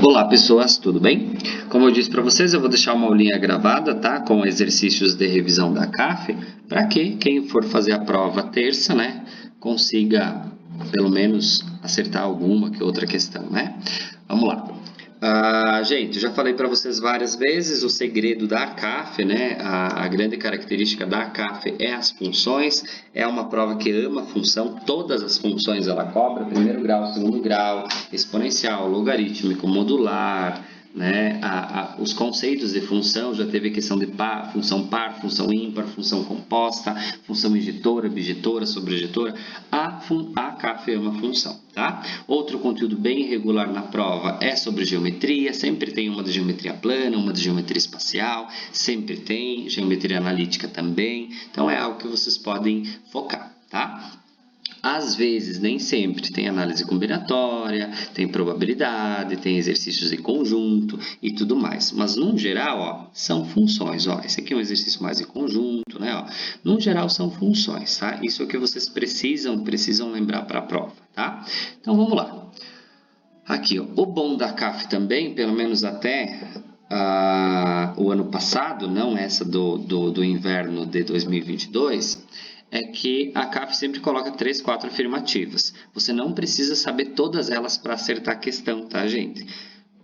Olá pessoas, tudo bem? Como eu disse para vocês, eu vou deixar uma aulinha gravada, tá? Com exercícios de revisão da CAF, para que quem for fazer a prova terça, né, consiga pelo menos acertar alguma que outra questão, né? Vamos lá. Gente, já falei para vocês várias vezes o segredo da CAF, né? A grande característica da CAF é as funções. É uma prova que ama função, todas as funções ela cobra, primeiro grau, segundo grau, exponencial, logarítmico, modular, né? Os conceitos de função, já teve questão de função par, função ímpar, função composta, função injetora, bijetora, sobrejetora. A CAF é uma função, tá? Outro conteúdo bem irregular na prova é sobre geometria, sempre tem uma de geometria plana, uma de geometria espacial, sempre tem, geometria analítica também, então é algo que vocês podem focar, tá? Às vezes, nem sempre, tem análise combinatória, tem probabilidade, tem exercícios de conjunto e tudo mais. Mas, no geral, ó, são funções. Ó. Esse aqui é um exercício mais em conjunto, né? Ó. No geral, são funções, tá? Isso é o que vocês precisam lembrar para a prova, tá? Então, vamos lá. Aqui, ó, o bom da CAF também, pelo menos até o ano passado, não essa do inverno de 2022, é que a CAF sempre coloca 3, 4 afirmativas. Você não precisa saber todas elas para acertar a questão, tá, gente?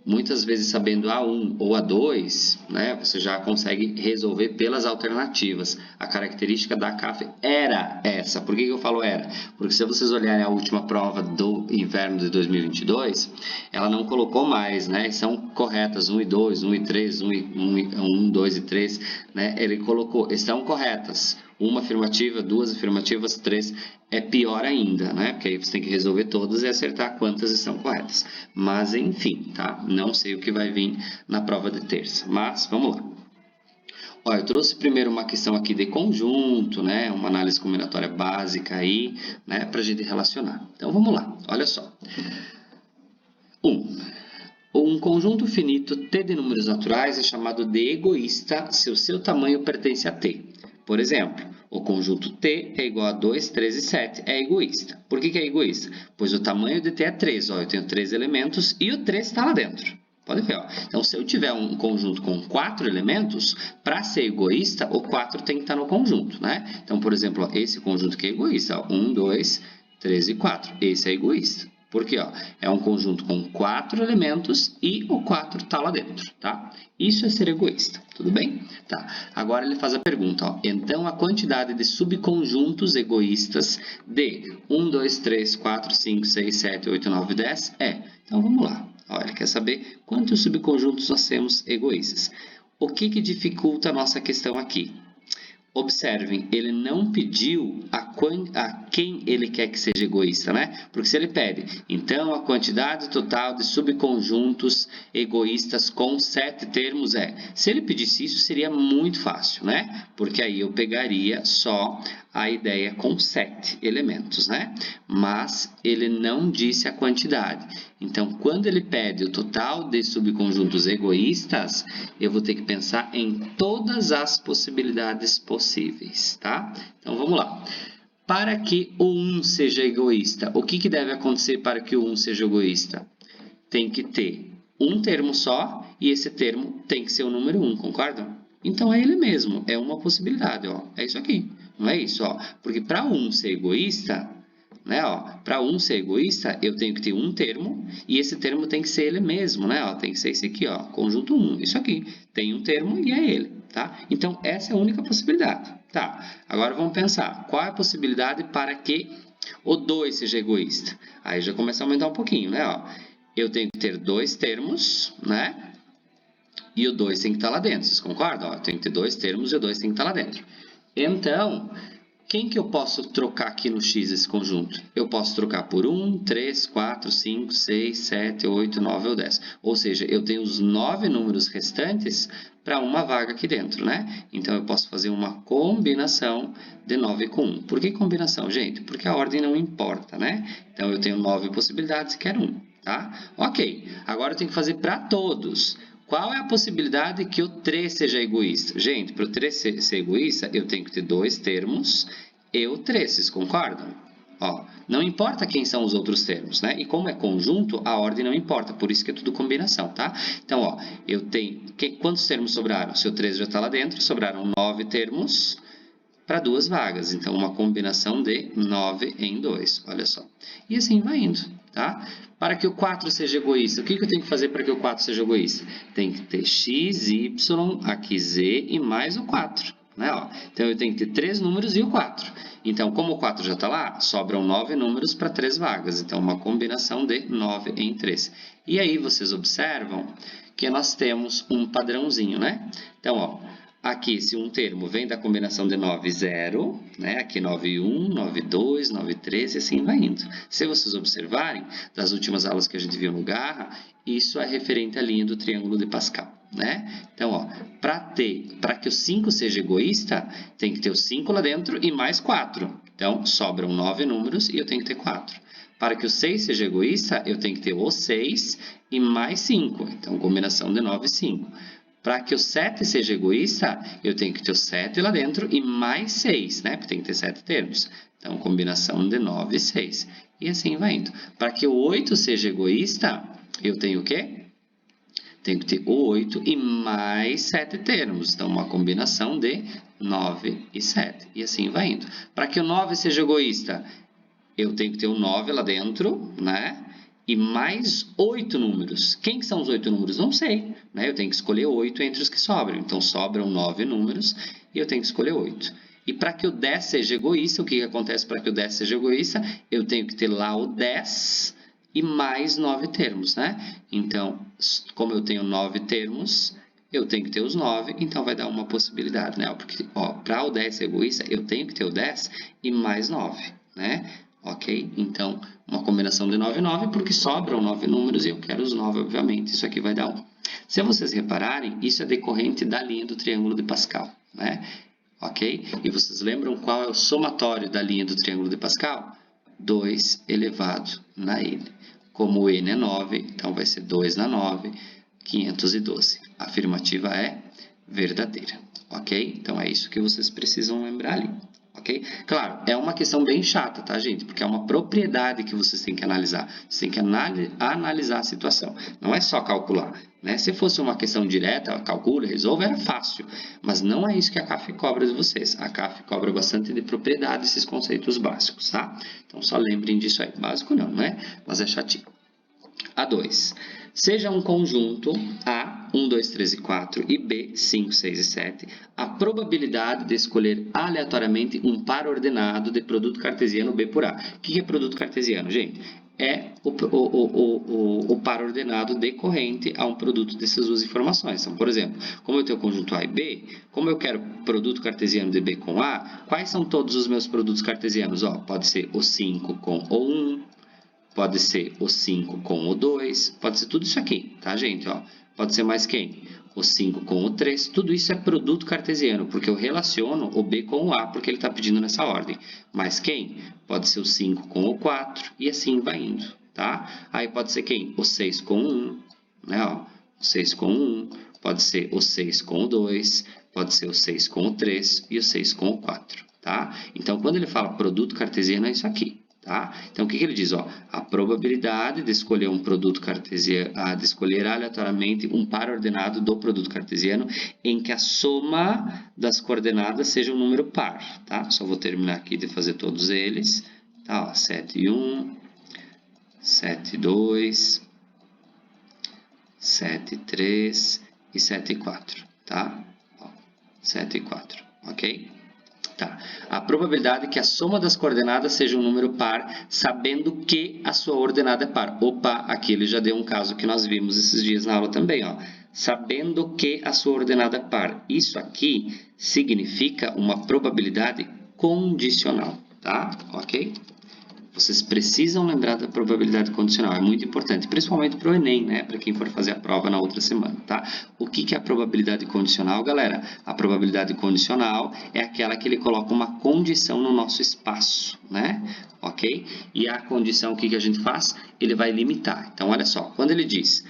Muitas vezes sabendo A1 ou A2, né, você já consegue resolver pelas alternativas. A característica da CAF era essa. Por que eu falo era? Porque se vocês olharem a última prova do inverno de 2022, ela não colocou mais, né? São corretas 1 e 2, 1 e 3, 1, 2 e 3, né? Ele colocou, estão corretas. Uma afirmativa, duas afirmativas, 3 é pior ainda, né? Porque aí você tem que resolver todas e acertar quantas estão corretas. Mas, enfim, tá? Não sei o que vai vir na prova de terça, mas vamos lá. Ó, eu trouxe primeiro uma questão aqui de conjunto, né? Uma análise combinatória básica aí, né? Pra gente relacionar. Então, vamos lá. Olha só. Um conjunto finito T de números naturais é chamado de egoísta se o seu tamanho pertence a T. Por exemplo, o conjunto T é igual a 2, 3 e 7. É egoísta. Por que é egoísta? Pois o tamanho de T é 3. Ó, eu tenho 3 elementos e o 3 está lá dentro. Pode ver. Ó. Então, se eu tiver um conjunto com 4 elementos, para ser egoísta, o 4 tem que estar no conjunto, né? Então, por exemplo, ó, esse conjunto aqui é egoísta. Ó, 1, 2, 3 e 4. Esse é egoísta. Porque ó, é um conjunto com 4 elementos e o 4 está lá dentro, tá? Isso é ser egoísta, tudo bem? Tá. Agora ele faz a pergunta, ó. Então, a quantidade de subconjuntos egoístas de 1, 2, 3, 4, 5, 6, 7, 8, 9, 10 é. Então, vamos lá. Ó, ele quer saber quantos subconjuntos nós temos egoístas. O que dificulta a nossa questão aqui? Observem, ele não pediu a quem ele quer que seja egoísta, né? Porque se ele pede, então a quantidade total de subconjuntos egoístas com 7 termos é. Se ele pedisse isso, seria muito fácil, né? Porque aí eu pegaria só a ideia com 7 elementos, né? Mas ele não disse a quantidade. Então, quando ele pede o total de subconjuntos egoístas, eu vou ter que pensar em todas as possibilidades possíveis, tá? Então, vamos lá. Para que o 1 seja egoísta, o que deve acontecer para que o 1 seja egoísta? Tem que ter um termo só e esse termo tem que ser o número 1, concordam? Então, é ele mesmo, é uma possibilidade, ó. É isso aqui, não é isso, ó. Porque para 1 ser egoísta, né, para 1 ser egoísta, eu tenho que ter um termo e esse termo tem que ser ele mesmo, né, ó, tem que ser esse aqui, ó, conjunto 1, isso aqui, tem um termo e é ele, tá? Então, essa é a única possibilidade, tá? Agora vamos pensar, qual é a possibilidade para que o 2 seja egoísta? Aí já começa a aumentar um pouquinho, né, ó. Eu tenho que ter 2 termos, né, e o 2 tem que estar lá dentro, vocês concordam? Ó, eu tenho que ter 2 termos e o 2 tem que estar lá dentro. Então, quem que eu posso trocar aqui no X esse conjunto? Eu posso trocar por 1, 3, 4, 5, 6, 7, 8, 9 ou 10. Ou seja, eu tenho os 9 números restantes para uma vaga aqui dentro, né? Então, eu posso fazer uma combinação de 9 com 1. Por que combinação, gente? Porque a ordem não importa, né? Então, eu tenho 9 possibilidades e quero 1, tá? Ok, agora eu tenho que fazer para todos. Qual é a possibilidade que o 3 seja egoísta? Gente, para o 3 ser egoísta, eu tenho que ter 2 termos e o 3, vocês concordam? Ó, não importa quem são os outros termos, né? E como é conjunto, a ordem não importa, por isso que é tudo combinação, tá? Então, ó, eu tenho... Quantos termos sobraram? Se o 13 já está lá dentro, sobraram 9 termos para 2 vagas. Então, uma combinação de 9 em 2, olha só. E assim vai indo, tá? Para que o 4 seja egoísta, o que eu tenho que fazer para que o 4 seja egoísta? Tem que ter x, y, aqui z e mais o 4, né? Ó, então, eu tenho que ter 3 números e o 4. Então, como o 4 já está lá, sobram 9 números para 3 vagas. Então, uma combinação de 9 em 3. E aí, vocês observam que nós temos um padrãozinho, né? Então, ó, aqui, se um termo vem da combinação de 9 e 0, né? Aqui 9 e 1, 9 e 2, 9 e 3 e assim vai indo. Se vocês observarem, das últimas aulas que a gente viu no Garra, isso é referente à linha do triângulo de Pascal, né? Então, ó, para que o 5 seja egoísta, tem que ter o 5 lá dentro e mais 4. Então, sobram 9 números e eu tenho que ter 4. Para que o 6 seja egoísta, eu tenho que ter o 6 e mais 5. Então, combinação de 9 e 5. Para que o 7 seja egoísta, eu tenho que ter o 7 lá dentro e mais 6, né? Porque tem que ter 7 termos. Então, combinação de 9 e 6. E assim vai indo. Para que o 8 seja egoísta, eu tenho o quê? Tenho que ter o 8 e mais 7 termos. Então, uma combinação de 9 e 7. E assim vai indo. Para que o 9 seja egoísta, eu tenho que ter o 9 lá dentro, né? E mais 8 números. Quem são os 8 números? Não sei, né? Eu tenho que escolher 8 entre os que sobram. Então, sobram 9 números e eu tenho que escolher 8. E para que o 10 seja egoísta, o que acontece para que o 10 seja egoísta? Eu tenho que ter lá o 10 e mais 9 termos, né? Então, como eu tenho 9 termos, eu tenho que ter os 9, então vai dar uma possibilidade, né? Porque, ó, para o 10 ser egoísta, eu tenho que ter o 10 e mais 9, né? Ok? Então, uma combinação de 9 e 9, porque sobram 9 números e eu quero os 9, obviamente. Isso aqui vai dar 1. Se vocês repararem, isso é decorrente da linha do triângulo de Pascal, né? Ok? E vocês lembram qual é o somatório da linha do triângulo de Pascal? 2 elevado na n. Como o n é 9, então vai ser 2 na 9, 512. A afirmativa é verdadeira. Ok? Então, é isso que vocês precisam lembrar ali. Ok? Claro, é uma questão bem chata, tá, gente? Porque é uma propriedade que vocês têm que analisar. Vocês têm que analisar a situação. Não é só calcular, né? Se fosse uma questão direta, calcula, resolve, era fácil. Mas não é isso que a CAF cobra de vocês. A CAF cobra bastante de propriedade, esses conceitos básicos, tá? Então, só lembrem disso aí. Básico não, né? Mas é chatinho. A2. Seja um conjunto A, 1, 2, 3 e 4 e B, 5, 6 e 7, a probabilidade de escolher aleatoriamente um par ordenado de produto cartesiano B por A. O que é produto cartesiano, gente? É o par ordenado decorrente a um produto dessas duas informações. Então, por exemplo, como eu tenho o conjunto A e B, como eu quero produto cartesiano de B com A, quais são todos os meus produtos cartesianos? Ó, pode ser o 5 com o 1, pode ser o 5 com o 2, pode ser tudo isso aqui, tá, gente? Ó, pode ser mais quem? O 5 com o 3, tudo isso é produto cartesiano, porque eu relaciono o B com o A, porque ele está pedindo nessa ordem. Mais quem? Pode ser o 5 com o 4, e assim vai indo, tá? Aí pode ser quem? O 6 com o 1, né? Ó, o 6 com o 1, pode ser o 6 com o 2, pode ser o 6 com o 3 e o 6 com o 4, tá? Então, quando ele fala produto cartesiano, é isso aqui. Tá? Então, o que ele diz? Ó, a probabilidade de escolher um produto cartesiano, de escolher aleatoriamente um par ordenado do produto cartesiano em que a soma das coordenadas seja um número par. Tá? Só vou terminar aqui de fazer todos eles. Tá? Ó, 7 e 1, 7 e 2, 7 e 3 e 7 e 4. Tá? Ó, 7 e 4. Ok? Tá. A probabilidade é que a soma das coordenadas seja um número par, sabendo que a sua ordenada é par. Opa, aqui ele já deu um caso que nós vimos esses dias na aula também, ó. Sabendo que a sua ordenada é par. Isso aqui significa uma probabilidade condicional, tá? Ok? Vocês precisam lembrar da probabilidade condicional, é muito importante, principalmente para o Enem, né? Para quem for fazer a prova na outra semana, tá? O que é a probabilidade condicional, galera? A probabilidade condicional é aquela que ele coloca uma condição no nosso espaço, né? Ok? E a condição, o que a gente faz? Ele vai limitar. Então, olha só, quando ele diz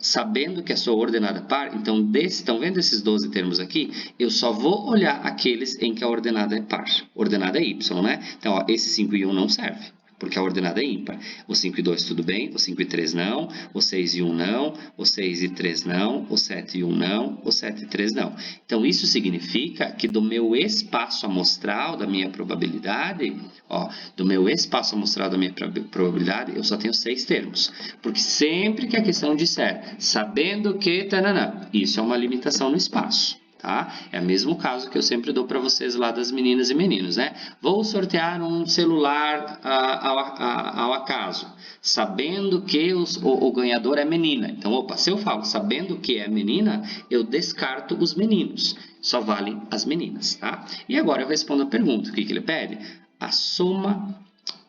sabendo que a sua ordenada é par, então, estão vendo esses 12 termos aqui? Eu só vou olhar aqueles em que a ordenada é par. Ordenada é y, né? Então, ó, esse 5 e 1 não serve, porque a ordenada é ímpar. O 5 e 2 tudo bem, o 5 e 3 não, o 6 e 1 não, o 6 e 3 não, o 7 e 1 não, o 7 e 3 não. Então, isso significa que do meu espaço amostral, da minha probabilidade, ó, do meu espaço amostral da minha probabilidade, eu só tenho 6 termos. Porque sempre que a questão disser, sabendo que, tananã, isso é uma limitação no espaço. Tá? É o mesmo caso que eu sempre dou para vocês lá das meninas e meninos, né? Vou sortear um celular ao acaso, sabendo que o ganhador é menina. Então, opa, se eu falo sabendo que é menina, eu descarto os meninos. Só vale as meninas, tá? E agora eu respondo a pergunta. O que ele pede? A soma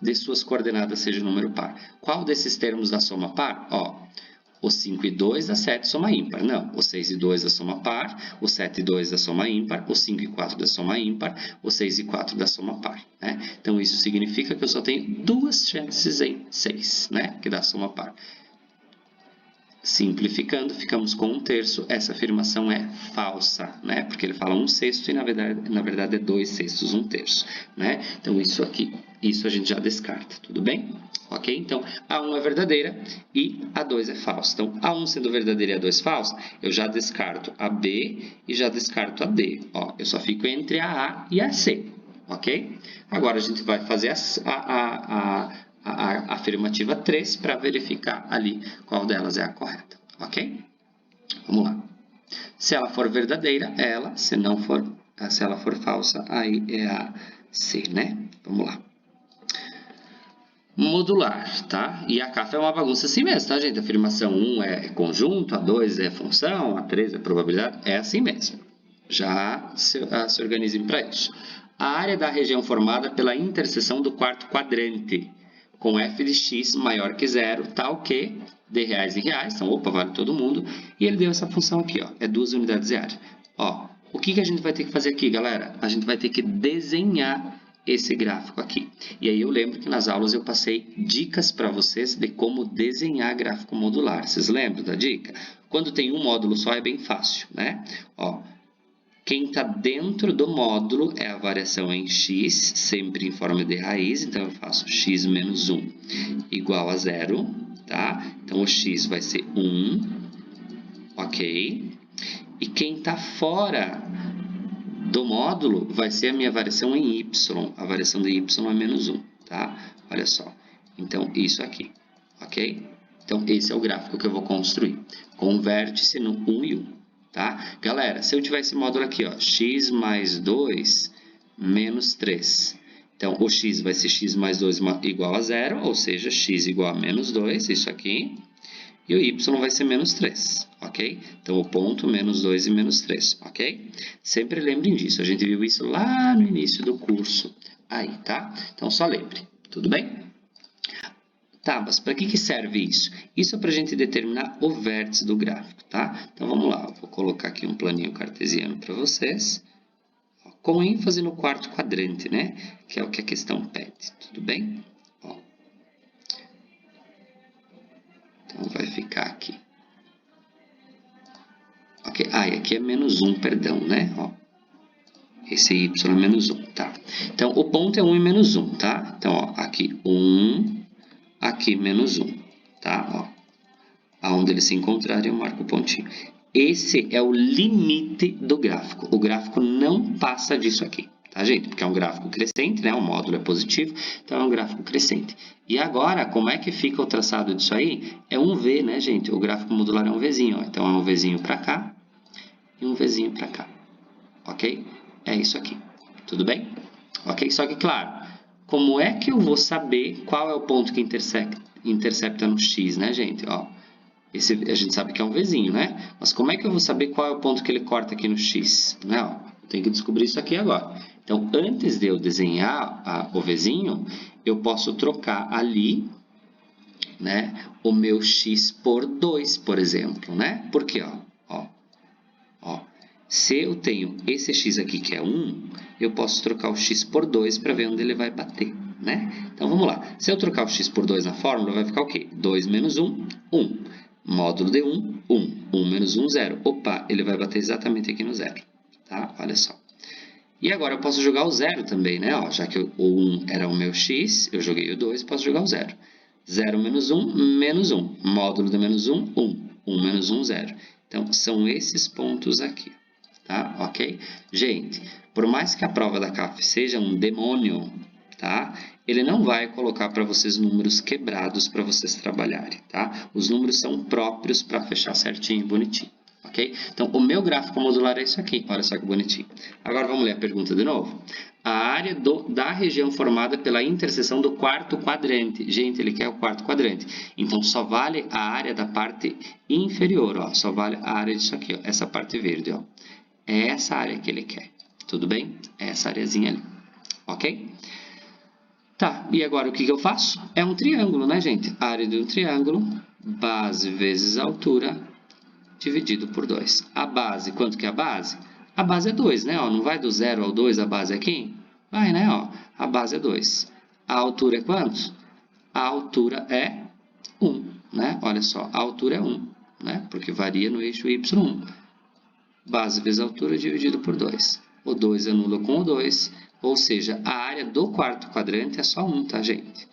de suas coordenadas seja número par. Qual desses termos da soma par? Ó, o 5 e 2 dá 7 soma ímpar. Não, o 6 e 2 da soma par, o 7 e 2 da soma ímpar, o 5 e 4 da soma ímpar, o 6 e 4 da soma par. Né? Então, isso significa que eu só tenho 2 chances em 6, né? Que dá soma par. Simplificando, ficamos com 1/3. Essa afirmação é falsa, né? Porque ele fala 1/6 e na verdade é 2/6, 1/3. Né? Então, isso aqui, isso a gente já descarta, tudo bem? Ok? Então, A1 é verdadeira e A2 é falsa. Então, A1 sendo verdadeira e A2 falsa, eu já descarto a B e já descarto a D. Ó, eu só fico entre a A e a C, ok? Agora, a gente vai fazer a afirmativa 3 para verificar ali qual delas é a correta, ok? Vamos lá. Se ela for verdadeira, é ela. Se ela for falsa, aí é a C, né? Vamos lá. Modular, tá? E a CAF é uma bagunça assim mesmo, tá, gente? A afirmação 1 é conjunto, a 2 é função, a 3 é probabilidade, é assim mesmo. Já se organizem para isso. A área da região formada pela interseção do quarto quadrante, com f de x maior que zero, tal que d reais em reais, então, opa, vale todo mundo, e ele deu essa função aqui, ó, é 2 unidades de área. Ó, o que a gente vai ter que fazer aqui, galera? A gente vai ter que desenhar esse gráfico aqui. E aí eu lembro que nas aulas eu passei dicas para vocês de como desenhar gráfico modular. Vocês lembram da dica? Quando tem um módulo só é bem fácil, né? Ó, quem está dentro do módulo é a variação em x, sempre em forma de raiz. Então, eu faço x menos 1 igual a 0, tá? Então, o x vai ser 1, ok? E quem está fora do módulo vai ser a minha variação em y. A variação de y é menos 1, tá? Olha só. Então, isso aqui, ok? Então, esse é o gráfico que eu vou construir. Com vértice no 1 e 1. Tá? Galera, se eu tiver esse módulo aqui, ó, x mais 2 menos 3. Então, o x vai ser x mais 2 igual a 0, ou seja, x igual a menos 2, isso aqui. E o y vai ser menos 3, ok? Então, o ponto menos 2 e menos 3, ok? Sempre lembrem disso, a gente viu isso lá no início do curso. Aí, tá? Então, só lembre, tudo bem? Tá, mas para que serve isso? Isso é para a gente determinar o vértice do gráfico, tá? Então, vamos lá. Eu vou colocar aqui um planinho cartesiano para vocês. Com ênfase no quarto quadrante, né? Que é o que a questão pede, tudo bem? Ó. Então, vai ficar aqui. Ok? Ah, e aqui é menos 1, perdão, né? Ó. Esse y é menos 1, tá? Então, o ponto é 1 e menos 1, tá? Então, ó, aqui 1... Aqui, menos 1, tá? Ó, aonde eles se encontrarem, eu marco o pontinho. Esse é o limite do gráfico. O gráfico não passa disso aqui, tá, gente? Porque é um gráfico crescente, né? O módulo é positivo, então é um gráfico crescente. E agora, como é que fica o traçado disso aí? É um V, né, gente? O gráfico modular é um Vzinho, ó. Então, é um Vzinho para cá e um Vzinho para cá, ok? É isso aqui, tudo bem? Ok? Só que, claro... Como é que eu vou saber qual é o ponto que intercepta no x, né, gente? Ó, a gente sabe que é um Vzinho, né? Mas como é que eu vou saber qual é o ponto que ele corta aqui no x? Né? Ó, eu tenho que descobrir isso aqui agora. Então, antes de eu desenhar o Vzinho, eu posso trocar ali, né, o meu x por 2, por exemplo, né? Por quê? Ó, se eu tenho esse x aqui que é 1, eu posso trocar o x por 2 para ver onde ele vai bater, né? Então, vamos lá. Se eu trocar o x por 2 na fórmula, vai ficar o quê? 2 menos 1, 1. Módulo de 1, 1. 1 menos 1, 0. Opa, ele vai bater exatamente aqui no 0. Tá? Olha só. E agora eu posso jogar o 0 também, né? Ó, já que o 1 era o meu x, eu joguei o 2, posso jogar o 0. 0 menos 1, menos 1. Módulo de menos 1, 1. 1 menos 1, 0. Então, são esses pontos aqui. Tá? Ok? Gente, por mais que a prova da CAF seja um demônio, tá? Ele não vai colocar para vocês números quebrados para vocês trabalharem, tá? Os números são próprios para fechar certinho e bonitinho, ok? Então, o meu gráfico modular é isso aqui, olha só que bonitinho. Agora, vamos ler a pergunta de novo. A área da região formada pela interseção do quarto quadrante. Gente, ele quer o quarto quadrante. Então, só vale a área da parte inferior, ó. Só vale a área disso aqui, ó. Essa parte verde, ó. É essa área que ele quer. Tudo bem? É essa areazinha ali. Ok? Tá, e agora o que eu faço? É um triângulo, né, gente? A área de um triângulo, base vezes altura, dividido por 2. A base, quanto que é a base? A base é 2, né? Ó, não vai do 0 ao 2 a base aqui? Vai, né? Ó, a base é 2. A altura é quanto? A altura é 1, né? Olha só, a altura é 1, né? Porque varia no eixo y1. Base vezes altura dividido por 2. O 2 anula com o 2, ou seja, a área do quarto quadrante é só 1, tá, gente?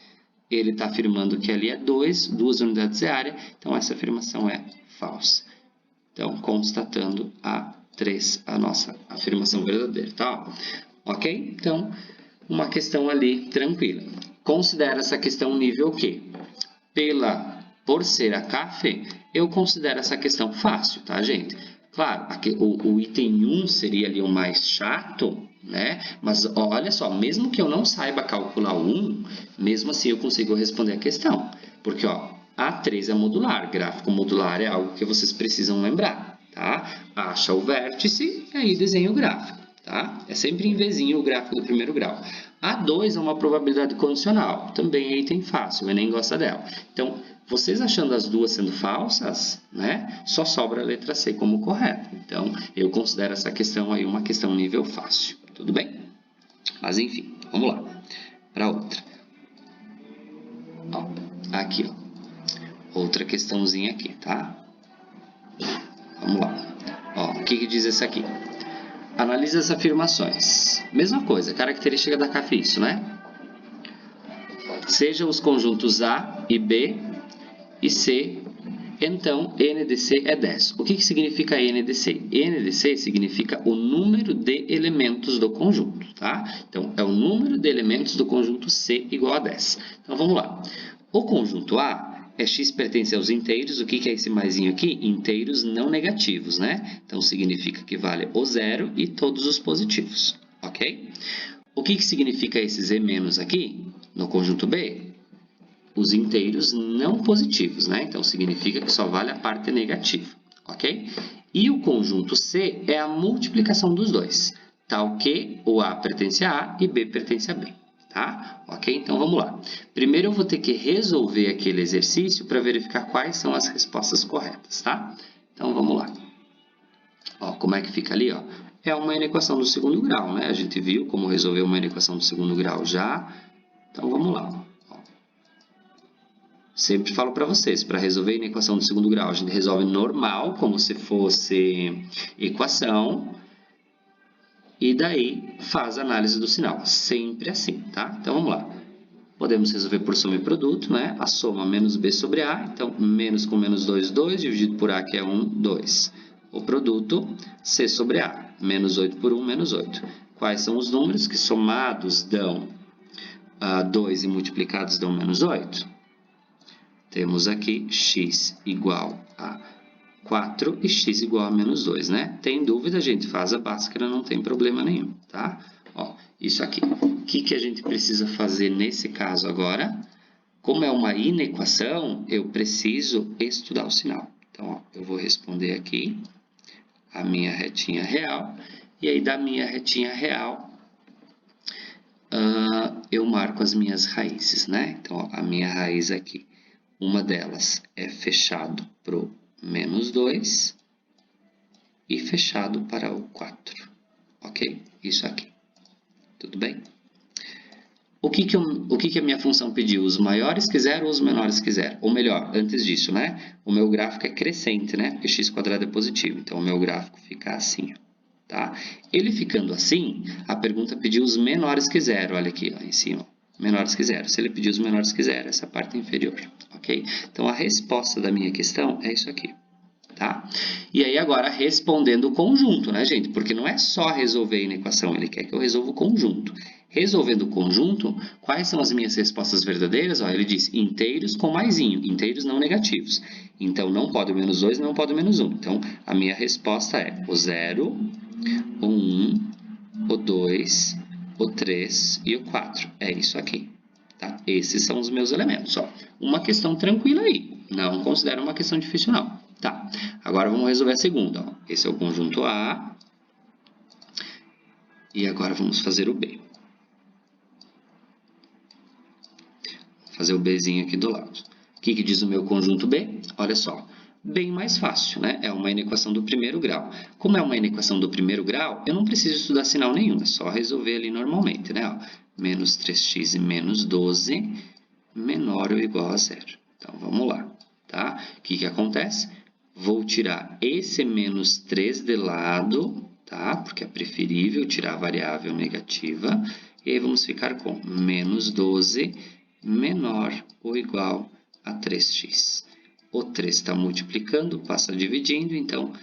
Ele está afirmando que ali é 2, 2 unidades é área, então essa afirmação é falsa. Então, constatando a 3, a nossa afirmação verdadeira, tá? Ok? Então, uma questão ali tranquila. Considera essa questão nível Q. Por ser a CAF, eu considero essa questão fácil, tá, gente? Claro, aqui, o item 1 seria ali o mais chato, né? Mas olha só, mesmo que eu não saiba calcular o 1, mesmo assim eu consigo responder a questão. Porque ó, A3 é modular, gráfico modular é algo que vocês precisam lembrar, tá? Acha o vértice e aí desenha o gráfico, tá? É sempre em vezinho o gráfico do primeiro grau. A2 é uma probabilidade condicional, também é item fácil, o Enem gosta dela. Então, vocês achando as duas sendo falsas, né, só sobra a letra C como correta. Então, eu considero essa questão aí uma questão nível fácil. Tudo bem? Mas, enfim, vamos lá. Para outra. Ó, aqui, ó. Outra questãozinha aqui, tá? Vamos lá. Ó, o que diz essa aqui? Analise as afirmações. Mesma coisa, característica da CAF, isso, né? Sejam os conjuntos A e B e C, então n de C é 10. O que significa n de C? N de C significa o número de elementos do conjunto, tá? Então, é o número de elementos do conjunto C igual a 10. Então, vamos lá. O conjunto A é x pertence aos inteiros. O que é esse maisinho aqui? Inteiros não negativos, né? Então, significa que vale o 0 e todos os positivos, ok? O que significa esses e menos aqui no conjunto B? Os inteiros não positivos, né? Então, significa que só vale a parte negativa, ok? E o conjunto C é a multiplicação dos dois, tal que o A pertence a A e B pertence a B, tá? Ok? Então, vamos lá. Primeiro, eu vou ter que resolver aquele exercício para verificar quais são as respostas corretas, tá? Então, vamos lá. Ó, como é que fica ali, ó? É uma inequação do segundo grau, né? A gente viu como resolver uma inequação do segundo grau já. Então, vamos lá. Sempre falo para vocês, para resolver a inequação do segundo grau, a gente resolve normal, como se fosse equação, e daí faz a análise do sinal. Sempre assim, tá? Então, vamos lá. Podemos resolver por soma e produto, né? A soma menos b sobre a, então, menos com menos 2, 2, dividido por a, que é 1, 2. O produto, c sobre a, menos 8 por 1, menos 8. Quais são os números que somados dão 2 e multiplicados dão menos 8? Temos aqui x igual a 4 e x igual a menos 2, né? Tem dúvida, gente? Faz a Bhaskara, não tem problema nenhum, tá? Ó, isso aqui. O que a gente precisa fazer nesse caso agora? Como é uma inequação, eu preciso estudar o sinal. Então, ó, eu vou responder aqui a minha retinha real. E aí, da minha retinha real, eu marco as minhas raízes, né? Então, ó, a minha raiz aqui. Uma delas é fechado para o menos 2 e fechado para o 4. Ok? Isso aqui. Tudo bem? O que que a minha função pediu? Os maiores que zero ou os menores que zero? Ou melhor, antes disso, né? O meu gráfico é crescente, né? Porque x² é positivo. Então, o meu gráfico fica assim, tá? Ele ficando assim, a pergunta pediu os menores que zero. Olha aqui, ó, em cima. Menores que zero. Se ele pedir os menores que zero, essa parte inferior, ok? Então, a resposta da minha questão é isso aqui. Tá? E aí agora respondendo o conjunto, né, gente? Porque não é só resolver a inequação, ele quer que eu resolva o conjunto. Resolvendo o conjunto, quais são as minhas respostas verdadeiras? Ó, ele diz inteiros com maisinho, inteiros não negativos. Então, não pode o menos 2, não pode o menos 1. Então, a minha resposta é o 0, o 1, o 2, o 3 e o 4. É isso aqui. Tá? Esses são os meus elementos. Ó. Uma questão tranquila aí. Não considero uma questão difícil, não. Tá. Agora vamos resolver a segunda. Ó. Esse é o conjunto A. E agora vamos fazer o B. Vou fazer o Bzinho aqui do lado. O que diz o meu conjunto B? Olha só. Bem mais fácil, né? É uma inequação do primeiro grau. Como é uma inequação do primeiro grau, eu não preciso estudar sinal nenhum. É só resolver ali normalmente, né? Ó, menos 3x e menos 12 menor ou igual a zero. Então, vamos lá. Tá? O que acontece? Vou tirar esse menos 3 de lado, tá? Porque é preferível tirar a variável negativa. E aí vamos ficar com menos 12 menor ou igual a 3x. O 3 está multiplicando, passa dividindo, então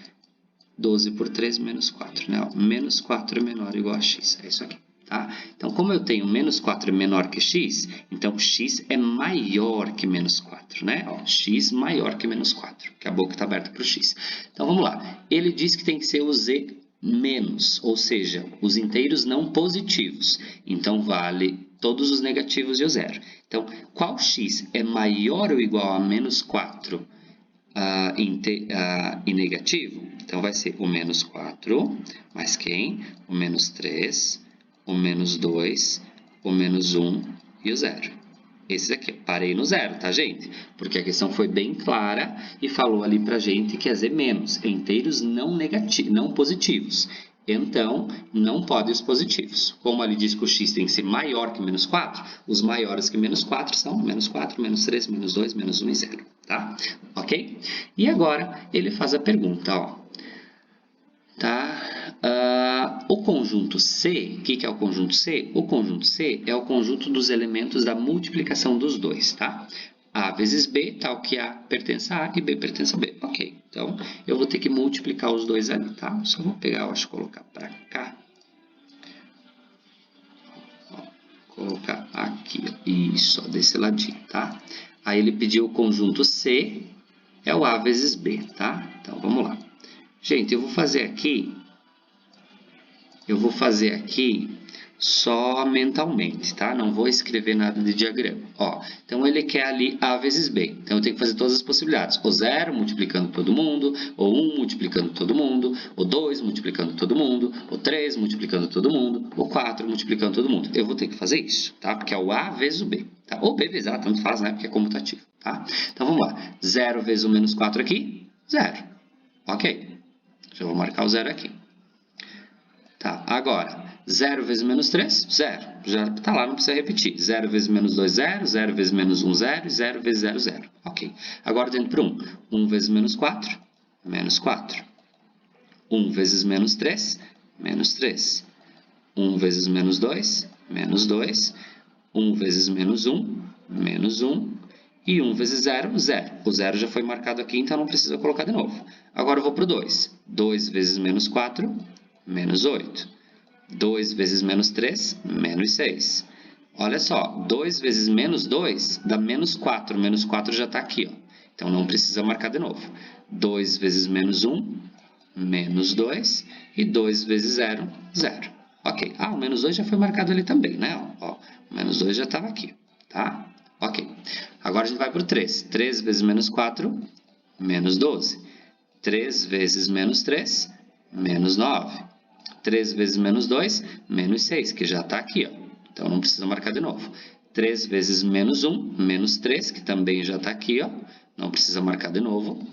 12 por 3, menos 4. Né? Menos 4 é menor ou igual a x. É isso aqui. Tá? Então, como eu tenho menos 4 é menor que x, então x é maior que menos 4, né? Ó, x maior que menos 4, que a boca está aberta para o x. Então, vamos lá. Ele diz que tem que ser o z menos, ou seja, os inteiros não positivos. Então, vale todos os negativos e o zero. Então, qual x é maior ou igual a menos 4 e negativo? Então, vai ser o menos 4, mais quem? O menos 3, o menos 2, o menos 1 e o 0. Esses aqui, parei no 0, tá, gente? Porque a questão foi bem clara e falou ali pra gente que é z menos, inteiros não positivos. Então, não pode os positivos. Como ali diz que o x tem que ser maior que menos 4, os maiores que menos 4 são menos 4, menos 3, menos 2, menos 1 e 0, tá? Ok? E agora, ele faz a pergunta, ó. Tá? O conjunto C, o que é o conjunto C? O conjunto C é o conjunto dos elementos da multiplicação dos dois, tá? A vezes B, tal que A pertence a A e B pertence a B. Ok, então eu vou ter que multiplicar os dois ali, tá? Só vou pegar, eu acho, colocar para cá. Ó, colocar aqui, isso, ó, desse ladinho, tá? Aí ele pediu o conjunto C, é o A vezes B, tá? Então, vamos lá. Gente, eu vou fazer aqui só mentalmente, tá? Não vou escrever nada de diagrama. Ó, então, ele quer ali A vezes B. Então, eu tenho que fazer todas as possibilidades. O 0 multiplicando todo mundo, o 1 multiplicando todo mundo, o 2 multiplicando todo mundo, o 3 multiplicando todo mundo, o 4 multiplicando todo mundo. Eu vou ter que fazer isso, tá? Porque é o A vezes o B. Tá? Ou B vezes A, tanto faz, né? Porque é comutativo, tá? Então, vamos lá. 0 vezes o menos 4 aqui, 0. Ok. Já vou marcar o 0 aqui. Tá, agora, 0 vezes menos 3, 0. Já está lá, não precisa repetir. 0 vezes menos 2, 0. 0 vezes menos 1, 0. E 0 vezes 0, 0. Ok. Agora, dentro para 1. 1 vezes menos 4, menos 4. 1 vezes menos 3, menos 3. 1 vezes menos 2, menos 2. 1 vezes menos 1, menos 1. E 1 vezes 0, 0. O 0 já foi marcado aqui, então não precisa colocar de novo. Agora eu vou para o 2. 2 vezes menos 4, menos 8. 2 vezes menos 3, menos 6. Olha só, 2 vezes menos 2 dá menos 4. Menos 4 já está aqui, ó. Então não precisa marcar de novo. 2 vezes menos 1, menos 2. E 2 vezes 0, 0. Ok. O menos 2 já foi marcado ali também, né? Ó, o menos 2 já estava aqui, tá? Ok. Agora a gente vai para o 3. 3 vezes menos 4, menos 12. 3 vezes menos 3, menos 9. 3 vezes menos 2, menos 6, que já está aqui, ó. Então, não precisa marcar de novo. 3 vezes menos 1, menos 3, que também já está aqui, ó. Não precisa marcar de novo.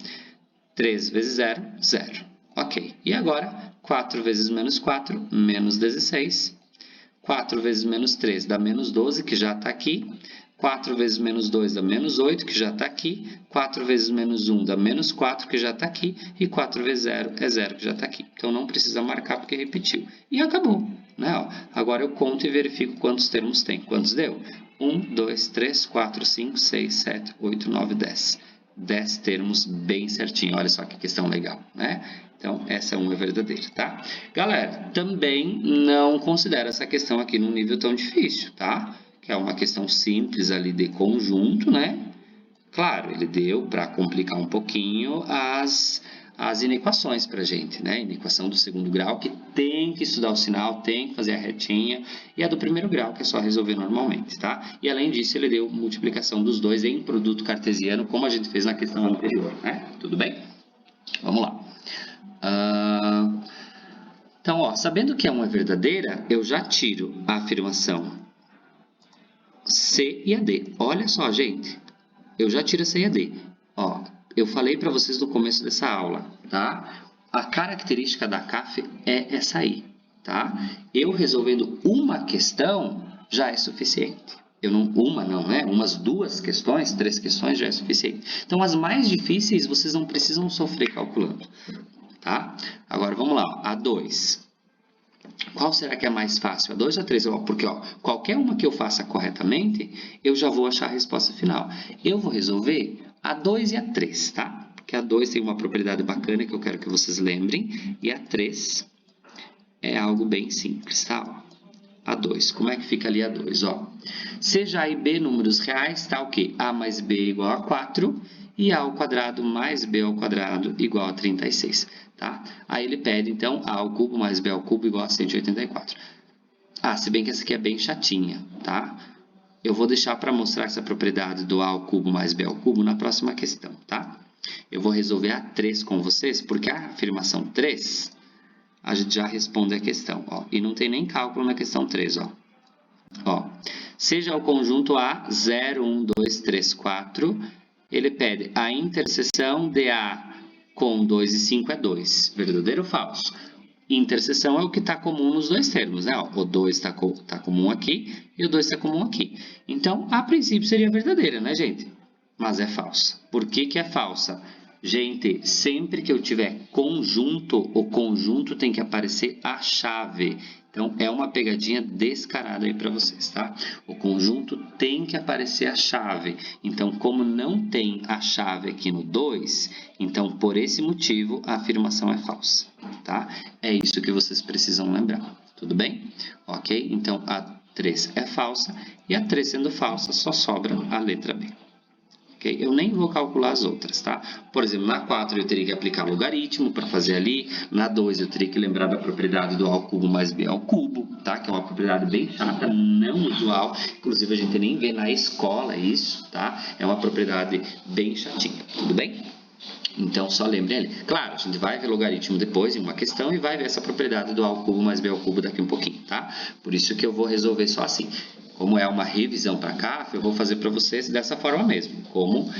3 vezes 0, 0. Ok. E agora, 4 vezes menos 4, menos 16. 4 vezes menos 3 dá menos 12, que já está aqui. 4 vezes menos 2 dá menos 8, que já está aqui. 4 vezes menos 1 dá menos 4, que já está aqui. E 4 vezes 0 é 0, que já está aqui. Então, não precisa marcar porque repetiu. E acabou. Né? Ó, agora eu conto e verifico quantos termos tem. Quantos deu? 1, 2, 3, 4, 5, 6, 7, 8, 9, 10. 10 termos bem certinho. Olha só que questão legal, né? Então, essa 1 é verdadeira, tá? Galera, também não considera essa questão aqui num nível tão difícil, tá? Que é uma questão simples ali de conjunto, né? Claro, ele deu para complicar um pouquinho as inequações para a gente, né? Inequação do segundo grau, que tem que estudar o sinal, tem que fazer a retinha, e a do primeiro grau, que é só resolver normalmente, tá? E além disso, ele deu multiplicação dos dois em produto cartesiano, como a gente fez na questão anterior, né? Tudo bem? Vamos lá. Então, ó, sabendo que a 1 é verdadeira, eu já tiro a afirmação C e a D. Olha só, gente. Eu já tiro a C e a D. Ó, eu falei para vocês no começo dessa aula, tá? A característica da CAF é essa aí, tá? Eu resolvendo uma questão já é suficiente. Uma não, né? Umas 2 questões, 3 questões já é suficiente. Então, as mais difíceis vocês não precisam sofrer calculando, tá? Agora, vamos lá, a 2. Qual será que é mais fácil? A 2 ou a 3? Porque ó, qualquer uma que eu faça corretamente, eu já vou achar a resposta final. Eu vou resolver a 2 e a 3, tá? Porque a 2 tem uma propriedade bacana que eu quero que vocês lembrem. E a 3 é algo bem simples, tá? Ó, a 2. Como é que fica ali a 2? Ó, seja A e B números reais, tá o quê? A mais B igual a 4 e A ao quadrado mais B ao quadrado igual a 36. Tá? Aí ele pede, então, A ao cubo mais B ao cubo igual a 184. Ah, se bem que essa aqui é bem chatinha, tá? Eu vou deixar para mostrar essa propriedade do A ao cubo mais B ao cubo na próxima questão, tá? Eu vou resolver a 3 com vocês, porque a afirmação 3, a gente já responde a questão, ó. E não tem nem cálculo na questão 3, ó. Ó, seja o conjunto A 0, 1, 2, 3, 4, ele pede a interseção de A com 2 e 5 é 2. Verdadeiro ou falso? Interseção é o que está comum nos dois termos, né? Ó, o 2 está comum aqui e o 2 está comum aqui. Então, a princípio seria verdadeira, né, gente? Mas é falsa. Por que que é falsa? Gente, sempre que eu tiver conjunto, o conjunto tem que aparecer a chave. Então, é uma pegadinha descarada aí para vocês, tá? O conjunto tem que aparecer a chave. Então, como não tem a chave aqui no 2, então, por esse motivo, a afirmação é falsa, tá? É isso que vocês precisam lembrar, tudo bem? Ok? Então, a 3 é falsa e a 3 sendo falsa, só sobra a letra B. Okay? Eu nem vou calcular as outras, tá? Por exemplo, na 4 eu teria que aplicar logaritmo para fazer ali. Na 2 eu teria que lembrar da propriedade do A ao cubo mais B ao cubo, tá? Que é uma propriedade bem chata, não usual. Inclusive a gente nem vê na escola isso, tá? É uma propriedade bem chatinha, tudo bem? Então, só lembrem ali. Claro, a gente vai ver logaritmo depois em uma questão e vai ver essa propriedade do A ao cubo mais B ao cubo daqui um pouquinho, tá? Por isso que eu vou resolver só assim. Como é uma revisão para cá, eu vou fazer para vocês dessa forma mesmo, como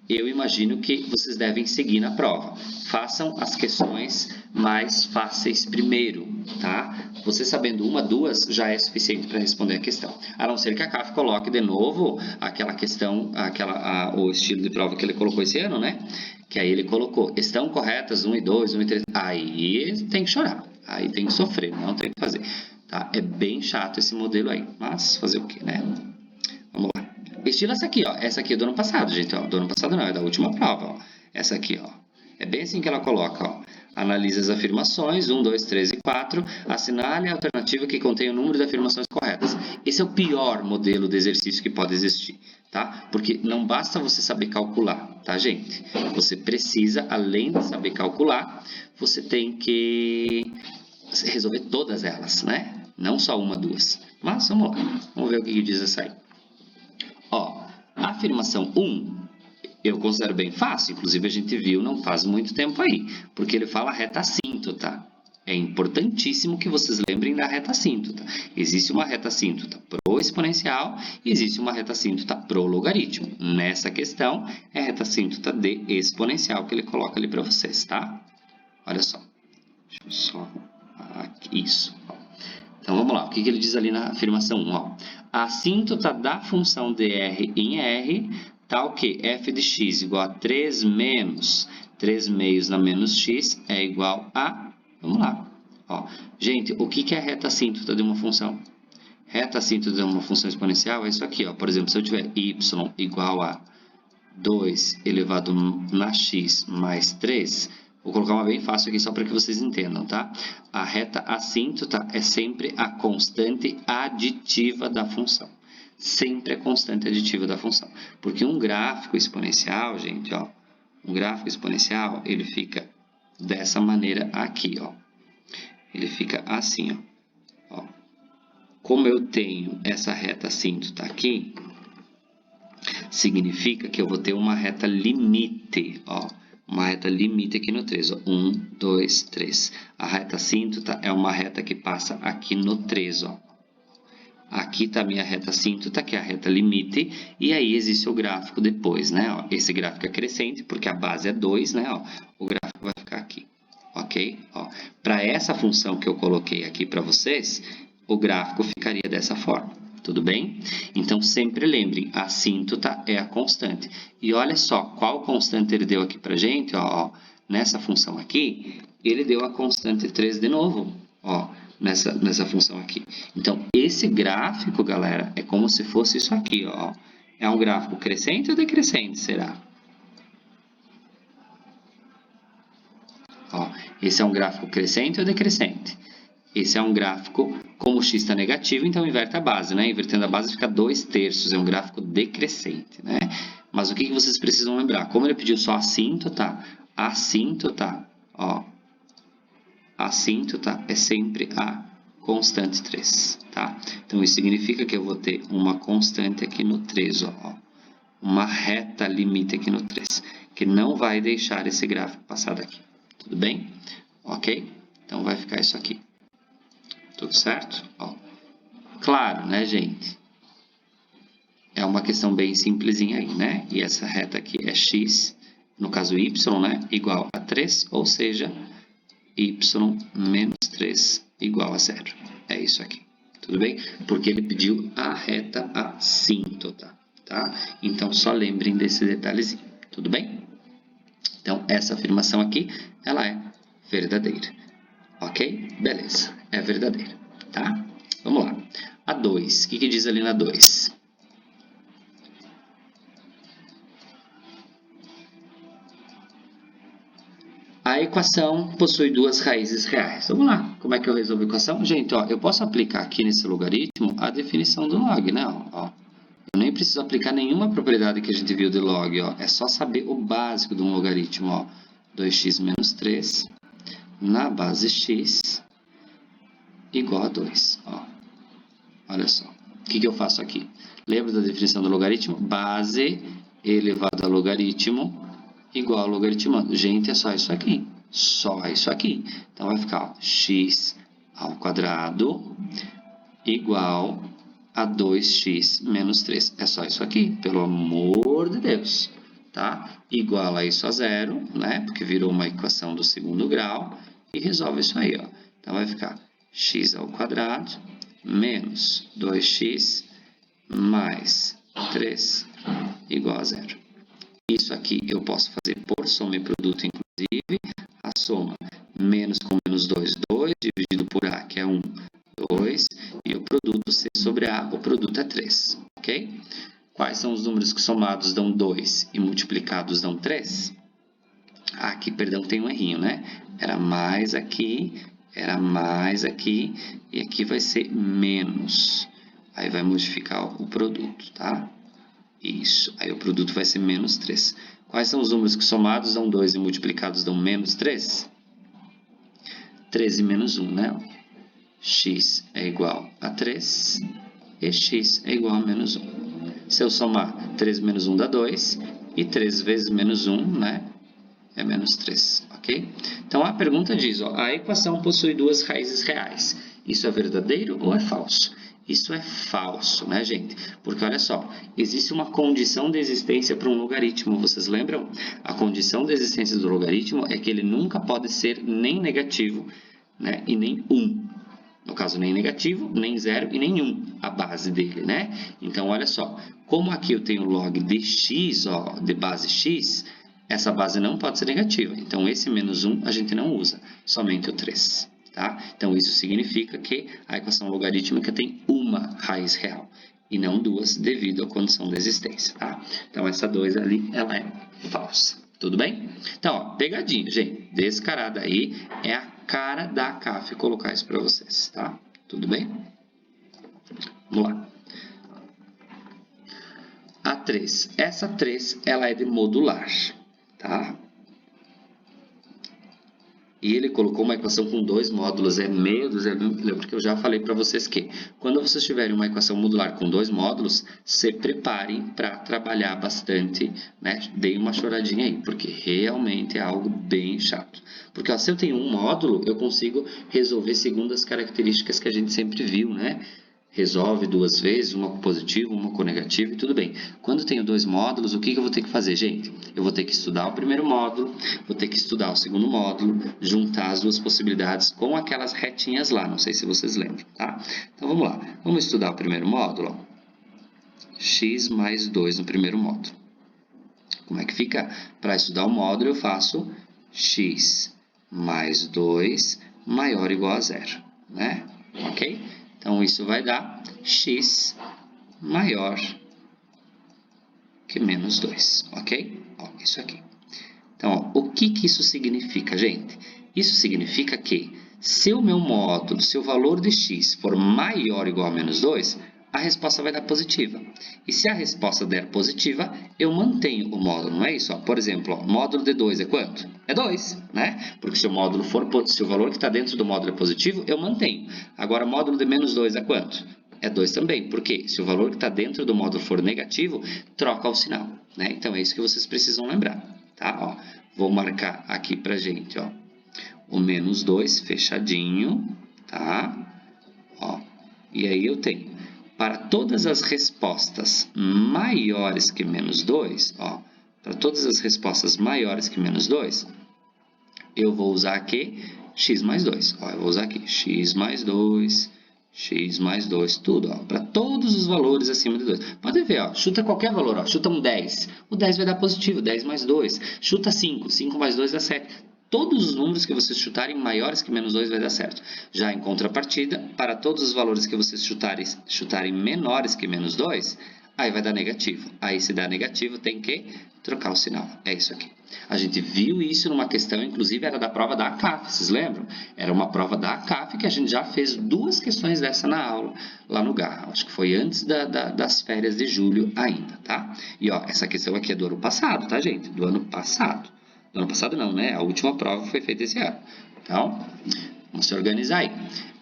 eu imagino que vocês devem seguir na prova. Façam as questões mais fáceis primeiro, tá? Você sabendo uma, duas, já é suficiente para responder a questão. A não ser que a CAF coloque de novo aquela questão, o estilo de prova que ele colocou esse ano, né? Que aí ele colocou, estão corretas 1 e 2, 1 e 3. Aí tem que chorar, aí tem que sofrer, não tem o que fazer. Tá? É bem chato esse modelo aí, mas fazer o que, né? Vamos lá. Estilo essa aqui, ó. Essa aqui é do ano passado, gente, ó. Do ano passado não, é da última prova, ó. Essa aqui, ó. É bem assim que ela coloca, ó. Analise as afirmações, 1, 2, 3 e 4. Assinale a alternativa que contém o número de afirmações corretas. Esse é o pior modelo de exercício que pode existir, tá? Porque não basta você saber calcular, tá, gente? Você precisa, além de saber calcular, você tem que resolver todas elas, né? Não só uma, duas. Mas vamos lá. Vamos ver o que diz essa aí. Ó, a afirmação 1, eu considero bem fácil. Inclusive, a gente viu não faz muito tempo aí. Porque ele fala reta assíntota. É importantíssimo que vocês lembrem da reta assíntota. Existe uma reta assíntota pro exponencial e existe uma reta assíntota pro logaritmo. Nessa questão, é a reta assíntota de exponencial que ele coloca ali para vocês, tá? Olha só. Deixa eu só... Aqui, isso. Então, vamos lá. O que ele diz ali na afirmação 1? Ó. A assíntota da função dr em R tá o quê? f de x igual a 3 menos 3 meios na menos x é igual a... Vamos lá. Ó. Gente, o que é a reta assíntota de uma função? Reta assíntota de uma função exponencial é isso aqui. Ó. Por exemplo, se eu tiver y igual a 2 elevado na x mais 3... Vou colocar uma bem fácil aqui só para que vocês entendam, tá? A reta assíntota é sempre a constante aditiva da função. Sempre a constante aditiva da função. Porque um gráfico exponencial, gente, ó, um gráfico exponencial, ele fica dessa maneira aqui, ó. Ele fica assim, ó. Como eu tenho essa reta assíntota aqui, significa que eu vou ter uma reta limite, ó. Uma reta limite aqui no 3, ó. 1, 2, 3. A reta assíntota é uma reta que passa aqui no 3, ó. Aqui está a minha reta assíntota, que é a reta limite, e aí existe o gráfico depois, né? Ó, esse gráfico é crescente, porque a base é 2, né? Ó, o gráfico vai ficar aqui, ok? Para essa função que eu coloquei aqui para vocês, o gráfico ficaria dessa forma. Tudo bem? Então, sempre lembrem, a assíntota é a constante. E olha só, qual constante ele deu aqui para a gente? Ó, nessa função aqui, ele deu a constante 3 de novo, ó, nessa função aqui. Então, esse gráfico, galera, é como se fosse isso aqui, ó. É um gráfico crescente ou decrescente, será? Ó, esse é um gráfico crescente ou decrescente? Esse é um gráfico, como o x está negativo, então inverte a base, né? Invertendo a base fica 2/3, é um gráfico decrescente, né? Mas o que vocês precisam lembrar? Como ele pediu só assíntota, ó, assíntota é sempre a constante 3, tá? Então, isso significa que eu vou ter uma constante aqui no 3, ó, uma reta limite aqui no 3, que não vai deixar esse gráfico passar daqui, tudo bem? Ok? Então, vai ficar isso aqui. Tudo certo? Ó. Claro, né, gente? É uma questão bem simplesinha aí, né? E essa reta aqui é x, no caso y, né? Igual a 3, ou seja, y menos 3 igual a 0. É isso aqui. Tudo bem? Porque ele pediu a reta assíntota, tá? Então, só lembrem desse detalhezinho. Tudo bem? Então, essa afirmação aqui, ela é verdadeira. Ok? Beleza. É verdadeira. Tá? Vamos lá. A 2. O que diz ali na 2? A equação possui duas raízes reais. Vamos lá. Como é que eu resolvo a equação? Gente, ó, eu posso aplicar aqui nesse logaritmo a definição do log, né? Ó, eu nem preciso aplicar nenhuma propriedade que a gente viu de log. Ó. É só saber o básico de um logaritmo. Ó. 2x menos 3 na base x igual a 2. Ó. Olha só. O que eu faço aqui? Lembra da definição do logaritmo? Base elevado a logaritmo igual a logaritmando. Gente, é só isso aqui. Só isso aqui. Então, vai ficar ó, x ao quadrado igual a 2x menos 3. É só isso aqui. Pelo amor de Deus. Tá? Igual a isso a zero, né? Porque virou uma equação do segundo grau. E resolve isso aí, ó. Então, vai ficar x ao quadrado menos 2x mais 3 igual a zero. Isso aqui eu posso fazer por soma e produto, inclusive. A soma menos com menos 2, 2, dividido por A, que é 1, 2. E o produto C sobre A, o produto é 3. Ok? Quais são os números que somados dão 2 e multiplicados dão 3? Ah, aqui, perdão, tem um errinho, né? Era mais aqui, e aqui vai ser menos. Aí vai modificar o produto, tá? Isso. Aí o produto vai ser menos 3. Quais são os números que somados dão 2 e multiplicados dão menos 3? 13 menos 1, né? X é igual a 3 e x é igual a menos 1. Se eu somar 3 menos 1 dá 2 e 3 vezes menos 1, né? É menos 3, ok? Então, a pergunta diz, ó, a equação possui duas raízes reais. Isso é verdadeiro ou é falso? Isso é falso, né, gente? Porque, olha só, existe uma condição de existência para um logaritmo, vocês lembram? A condição de existência do logaritmo é que ele nunca pode ser nem negativo, né, e nem 1. No caso, nem negativo, nem 0 e nem 1, a base dele, né? Então, olha só, como aqui eu tenho log de x, ó, de base x, essa base não pode ser negativa. Então, esse menos 1 a gente não usa, somente o 3. Tá? Então, isso significa que a equação logarítmica tem uma raiz real e não duas devido à condição de existência. Tá? Então, essa 2 ali, ela é falsa. Tudo bem? Então, ó, pegadinha, gente. Descarada aí é a cara da CAF colocar isso para vocês. Tá? Tudo bem? Vamos lá. A 3. Essa 3, ela é de modular. Tá? E ele colocou uma equação com 2 módulos. Meu Deus, lembra que eu já falei para vocês que quando vocês tiverem uma equação modular com 2 módulos, se preparem para trabalhar bastante, né? Deem uma choradinha aí, porque realmente é algo bem chato. Porque ó, se eu tenho um módulo, eu consigo resolver segundo as características que a gente sempre viu, né? Resolve 2 vezes, uma com positivo, uma com negativo e tudo bem. Quando eu tenho 2 módulos, o que eu vou ter que fazer, gente? Eu vou ter que estudar o primeiro módulo, vou ter que estudar o segundo módulo, juntar as duas possibilidades com aquelas retinhas lá, não sei se vocês lembram, tá? Então vamos lá, vamos estudar o primeiro módulo, ó. X mais 2 no primeiro módulo. Como é que fica? Para estudar o módulo eu faço x mais 2 maior ou igual a 0, né? Ok? Então, isso vai dar x maior que menos 2, ok? Ó, isso aqui. Então, ó, o que isso significa, gente? Isso significa que se o meu módulo, se o valor de x for maior ou igual a menos 2, a resposta vai dar positiva. E se a resposta der positiva, eu mantenho o módulo, não é isso? Ó, por exemplo, ó, módulo de 2 é quanto? É 2, né? Porque se o módulo for, se o valor que está dentro do módulo é positivo, eu mantenho. Agora, módulo de menos 2 é quanto? É 2 também. Por quê? Se o valor que está dentro do módulo for negativo, troca o sinal, né? Então, é isso que vocês precisam lembrar, tá? Ó, vou marcar aqui pra gente, ó, o menos 2 fechadinho, tá? Ó, e aí eu tenho para todas as respostas maiores que menos 2, ó, para todas as respostas maiores que menos 2, eu vou usar aqui x mais 2. Ó, eu vou usar aqui x mais 2, x mais 2, tudo, ó, para todos os valores acima de 2. Pode ver, ó, chuta qualquer valor, ó, chuta um 10. O 10 vai dar positivo, 10 mais 2. Chuta 5, 5 mais 2 dá 7. Todos os números que vocês chutarem maiores que menos 2 vai dar certo. Já em contrapartida, para todos os valores que vocês chutarem menores que menos 2, aí vai dar negativo. Aí se dá negativo, tem que trocar o sinal. É isso aqui. A gente viu isso numa questão, inclusive era da prova da ACAF, vocês lembram? Era uma prova da ACAF que a gente já fez 2 questões dessa na aula, lá no Garra. Acho que foi antes das férias de julho ainda, tá? E ó, essa questão aqui é do ano passado, tá, gente? Do ano passado. Do ano passado não, né? A última prova foi feita esse ano. Então, vamos se organizar aí.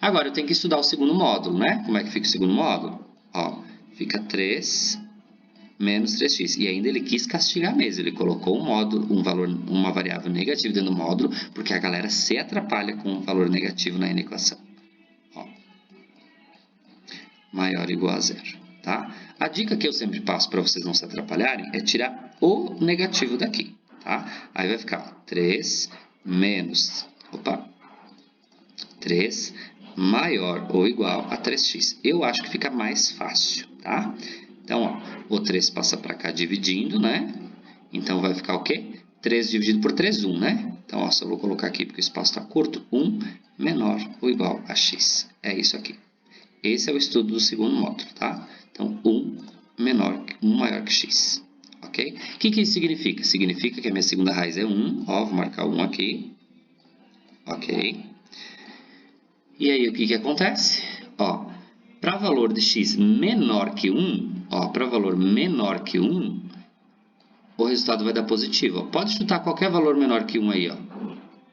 Agora, eu tenho que estudar o segundo módulo, né? Como é que fica o segundo módulo? Ó, fica 3 menos 3x. E ainda ele quis castigar mesmo. Ele colocou um módulo, um valor, uma variável negativa dentro do módulo, porque a galera se atrapalha com um valor negativo na equação. Ó, maior ou igual a 0, tá? A dica que eu sempre passo para vocês não se atrapalharem é tirar o negativo daqui. Tá? Aí vai ficar 3 menos, 3 maior ou igual a 3x. Eu acho que fica mais fácil, tá? Então, ó, o 3 passa para cá dividindo, né? Então, vai ficar o quê? 3 dividido por 3, 1, né? Então, ó, só vou colocar aqui porque o espaço está curto. 1 menor ou igual a x. É isso aqui. Esse é o estudo do segundo módulo, tá? Então, 1 maior que x. Ok? O que isso significa? Significa que a minha segunda raiz é 1. Ó, vou marcar 1 aqui. Ok? E aí, o que acontece? Ó, para valor de x menor que 1, ó, para valor menor que 1, o resultado vai dar positivo. Ó. Pode chutar qualquer valor menor que 1 aí, ó.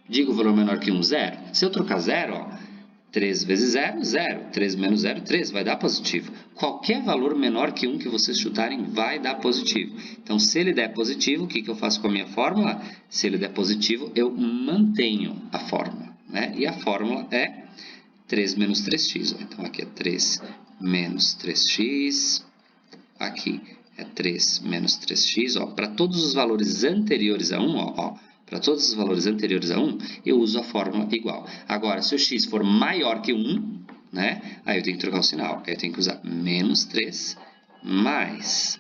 Diga o valor menor que 1, 0. Se eu trocar 0, ó, 3 vezes 0, 0. 3 menos 0, 3. Vai dar positivo. Qualquer valor menor que 1 que vocês chutarem vai dar positivo. Então, se ele der positivo, o que eu faço com a minha fórmula? Se ele der positivo, eu mantenho a fórmula, né? E a fórmula é 3 menos 3x. Ó. Então, aqui é 3 menos 3x. Aqui é 3 menos 3x. Para todos os valores anteriores a 1, ó, para todos os valores anteriores a 1, eu uso a fórmula igual. Agora, se o x for maior que 1, né? Aí eu tenho que trocar o sinal. Aí eu tenho que usar menos 3 mais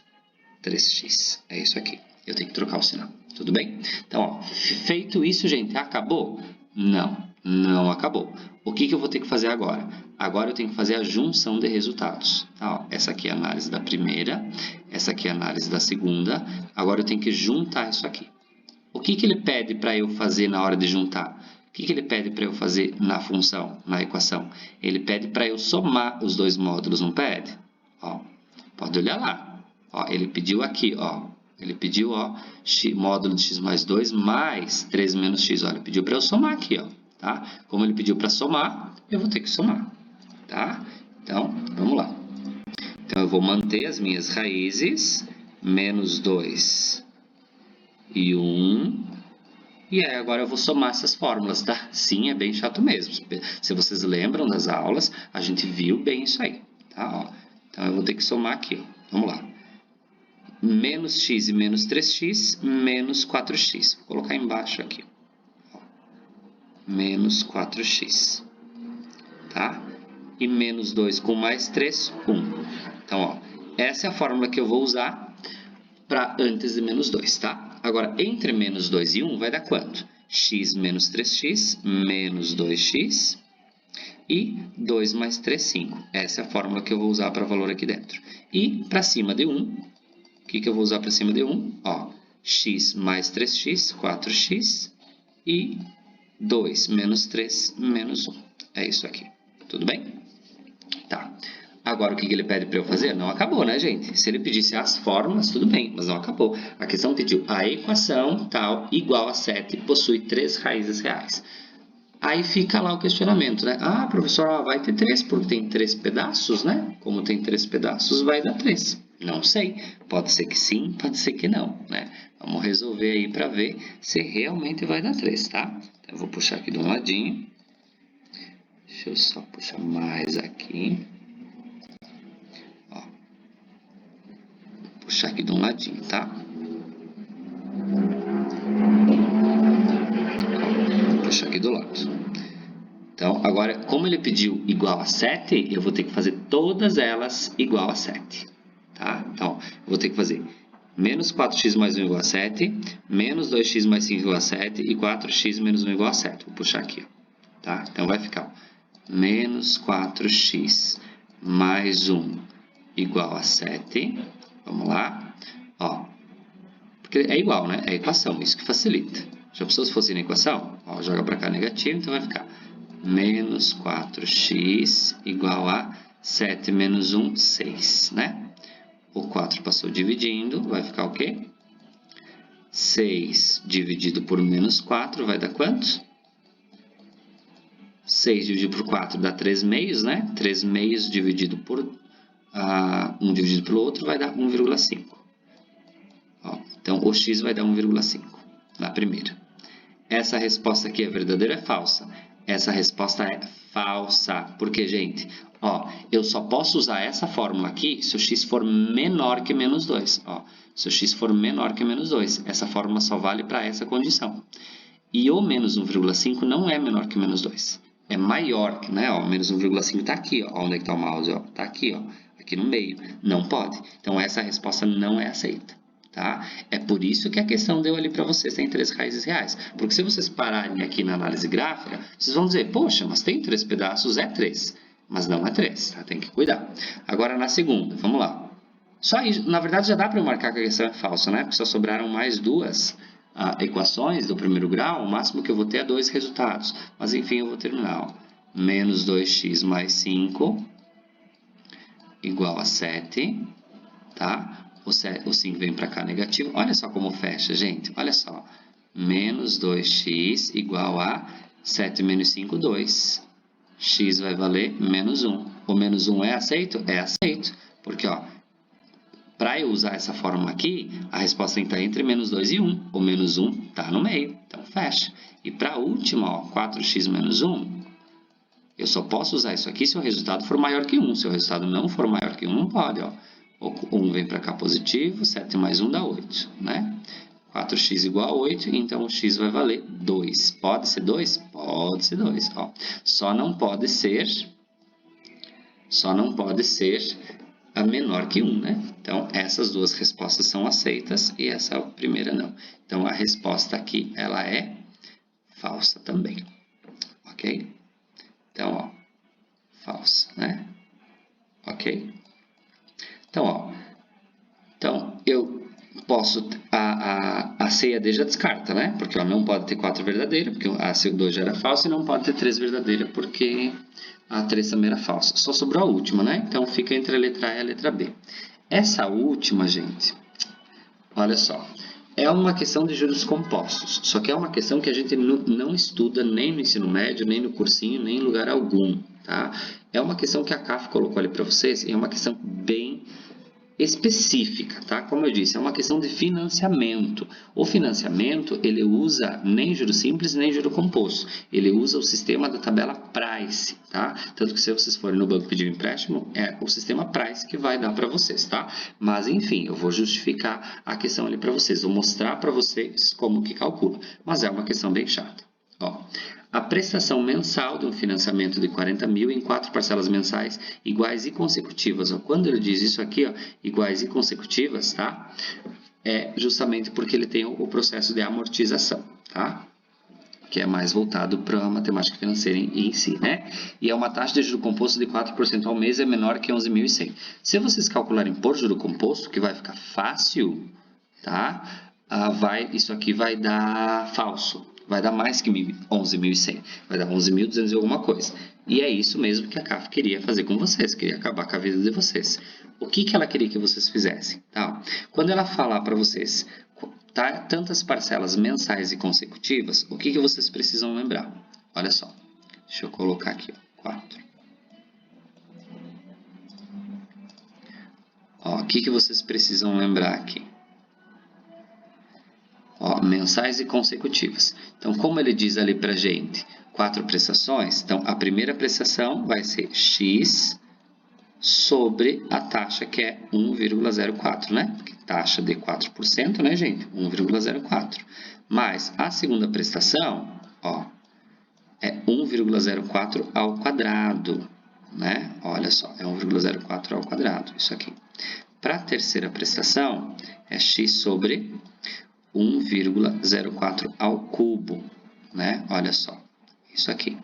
3x. É isso aqui. Eu tenho que trocar o sinal. Tudo bem? Então, ó, feito isso, gente, acabou? Não, não acabou. O que eu vou ter que fazer agora? Agora eu tenho que fazer a junção de resultados. Tá, ó, essa aqui é a análise da primeira, essa aqui é a análise da segunda. Agora eu tenho que juntar isso aqui. O que ele pede para eu fazer na hora de juntar? O que ele pede para eu fazer na função, na equação? Ele pede para eu somar os dois módulos, não pede? Ó, pode olhar lá. Ó, ele pediu aqui, ó. Ele pediu, ó, módulo de x mais 2 mais 3 menos x. Olha, pediu para eu somar aqui, ó. Tá? Como ele pediu para somar, eu vou ter que somar. Tá? Então, vamos lá. Então, eu vou manter as minhas raízes. Menos 2 e 1. E aí, agora eu vou somar essas fórmulas, tá? Sim, é bem chato mesmo. Se vocês lembram das aulas, a gente viu bem isso aí, tá? Ó, então, eu vou ter que somar aqui, ó. Vamos lá. Menos x e menos 3x, menos 4x. Vou colocar embaixo aqui. Ó. Menos 4x. Tá? E menos 2 com mais 3, 1. Então, ó, essa é a fórmula que eu vou usar para antes de menos 2, tá? Agora, entre menos 2 e 1 vai dar quanto? X menos 3x, menos 2x e 2 mais 3, 5. Essa é a fórmula que eu vou usar para valor aqui dentro. E para cima de 1, o que eu vou usar para cima de 1? Ó, x mais 3x, 4x e 2 menos 3, menos 1. É isso aqui. Tudo bem? Tá. Agora, o que ele pede para eu fazer? Não acabou, né, gente? Se ele pedisse as fórmulas, tudo bem, mas não acabou. A questão pediu a equação tal igual a 7 possui 3 raízes reais. Aí fica lá o questionamento, né? Ah, professor, vai ter 3 porque tem 3 pedaços, né? Como tem 3 pedaços, vai dar 3. Não sei. Pode ser que sim, pode ser que não, né? Vamos resolver aí para ver se realmente vai dar 3, tá? Então, eu vou puxar aqui de um ladinho. Deixa eu só puxar mais aqui. Ó. Puxar aqui de um ladinho, tá? Vou puxar aqui do lado. Então, agora, como ele pediu igual a 7, eu vou ter que fazer todas elas igual a 7. Tá? Então, eu vou ter que fazer menos 4x mais 1 igual a 7, menos 2x mais 5 igual a 7 e 4x menos 1 igual a 7. Vou puxar aqui. Ó. Tá? Então, vai ficar menos 4x mais 1 igual a 7. Vamos lá. Ó, porque é igual, né? É equação, isso que facilita. Já pensou se fosse na equação? Ó, joga para cá negativo, então vai ficar menos 4x igual a 7 menos 1, 6, né? O 4 passou dividindo, vai ficar o quê? 6 dividido por menos 4 vai dar quanto? 6 dividido por 4 dá 3 meios, né? 3 meios dividido por um dividido pelo outro vai dar 1,5. Então, o x vai dar 1,5 na primeira. Essa resposta aqui é verdadeira ou é falsa? Essa resposta é falsa. Porque, gente, ó, eu só posso usar essa fórmula aqui se o x for menor que menos 2. Ó, se o x for menor que menos 2, essa fórmula só vale para essa condição. E o menos 1,5 não é menor que menos 2. É maior, né? Ó, menos 1,5 está aqui, ó. Onde é que está o mouse? Está aqui, ó. Aqui no meio. Não pode. Então, essa resposta não é aceita. Tá? É por isso que a questão deu ali para vocês, tem 3 raízes reais. Porque se vocês pararem aqui na análise gráfica, vocês vão dizer, poxa, mas tem 3 pedaços, é 3. Mas não é 3, tá? Tem que cuidar. Agora, na segunda, vamos lá. Só isso, na verdade, já dá para eu marcar que a questão é falsa, né? Porque só sobraram mais 2 equações do primeiro grau, o máximo que eu vou ter é 2 resultados. Mas, enfim, eu vou terminar. Ó. Menos 2x mais 5 igual a 7, tá? O 5 vem para cá negativo. Olha só como fecha, gente. Olha só. Menos 2x igual a 7 menos 5, 2. X vai valer menos 1. O menos 1 é aceito? É aceito. Porque, ó, para eu usar essa fórmula aqui, a resposta tem que estar entre menos 2 e 1. O menos 1 está no meio. Então, fecha. E para a última, ó, 4x menos 1, eu só posso usar isso aqui se o resultado for maior que 1. Se o resultado não for maior que 1, não pode, ó. O 1 vem para cá positivo, 7 mais 1 dá 8, né? 4x igual a 8, então o x vai valer 2. Pode ser 2? Pode ser 2. Ó. Só não pode ser Só não pode ser a menor que 1, né? Então, essas duas respostas são aceitas e essa primeira não. Então, a resposta aqui, ela é falsa também, ok? Então, ó, falsa, né? Ok? Então, ó, eu posso, a C e a D já descarta, né? Porque ela não pode ter 4 verdadeiras, porque a C2 já era falsa, e não pode ter 3 verdadeiras, porque a 3 também era falsa. Só sobrou a última, né? Então, fica entre a letra A e a letra B. Essa última, gente, olha só, é uma questão de juros compostos, só que é uma questão que a gente não estuda nem no ensino médio, nem no cursinho, nem em lugar algum, tá? É uma questão que a CAF colocou ali para vocês e é uma questão bem específica, tá? Como eu disse, é uma questão de financiamento. O financiamento, ele usa nem juro simples, nem juro composto. Ele usa o sistema da tabela Price, tá? Tanto que se vocês forem no banco pedir um empréstimo, é o sistema Price que vai dar para vocês, tá? Mas, enfim, eu vou justificar a questão ali para vocês. Vou mostrar para vocês como que calcula. Mas é uma questão bem chata. Ó, a prestação mensal de um financiamento de 40 mil em 4 parcelas mensais iguais e consecutivas. Ó, quando ele diz isso aqui, ó, iguais e consecutivas, tá? É justamente porque ele tem o processo de amortização, tá? Que é mais voltado para a matemática financeira em si, né? E é uma taxa de juro composto de 4% ao mês, é menor que 11.100. Se vocês calcularem por juro composto, que vai ficar fácil, tá? Isso aqui vai dar falso. Vai dar mais que 11.100. Vai dar 11.200 e alguma coisa. E é isso mesmo que a CAF queria fazer com vocês. Queria acabar com a vida de vocês. O que ela queria que vocês fizessem? Tá? Quando ela falar para vocês tantas parcelas mensais e consecutivas, o que vocês precisam lembrar? Olha só. Deixa eu colocar aqui. 4. Ó, o que vocês precisam lembrar aqui? Ó, mensais e consecutivas. Então, como ele diz ali para gente, 4 prestações, então a primeira prestação vai ser x sobre a taxa que é 1,04, né? Taxa de 4%, né, gente? 1,04. Mais a segunda prestação, ó, é 1,04 ao quadrado, né? Olha só, é 1,04 ao quadrado, isso aqui. Para a terceira prestação, é x sobre 1,04 ao cubo, né? Olha só, isso aqui.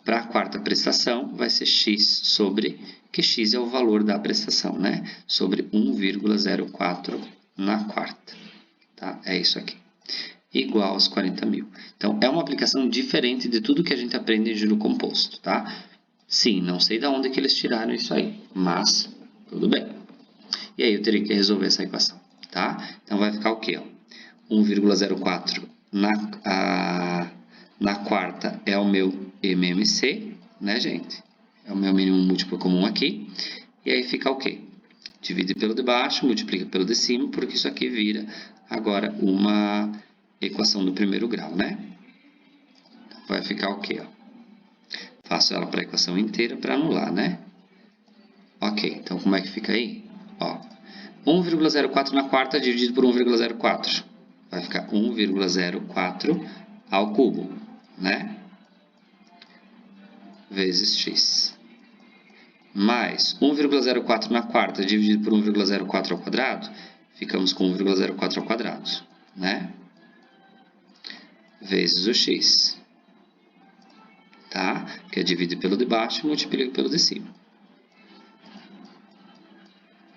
Para a quarta prestação, vai ser x sobre, que x é o valor da prestação, né? Sobre 1,04 na quarta, tá? É isso aqui. Igual aos 40 mil. Então, é uma aplicação diferente de tudo que a gente aprende em juro composto, tá? Sim, não sei de onde que eles tiraram isso aí, mas tudo bem. E aí, eu teria que resolver essa equação, tá? Então, vai ficar o quê? 1,04 na quarta é o meu MMC, né, gente? É o meu mínimo múltiplo comum aqui. E aí fica o quê? Divide pelo de baixo, multiplica pelo de cima, porque isso aqui vira agora uma equação do primeiro grau, né? Então, vai ficar o quê? Ó? Faço ela para a equação inteira para anular, né? Ok, então como é que fica aí? Ó, 1,04 na quarta dividido por 1,04. Vai ficar 1,04 ao cubo, né? Vezes x. Mais 1,04 na quarta dividido por 1,04 ao quadrado, ficamos com 1,04 ao quadrado, né? Vezes o x. Tá? Que é dividir pelo de baixo e multiplica pelo de cima.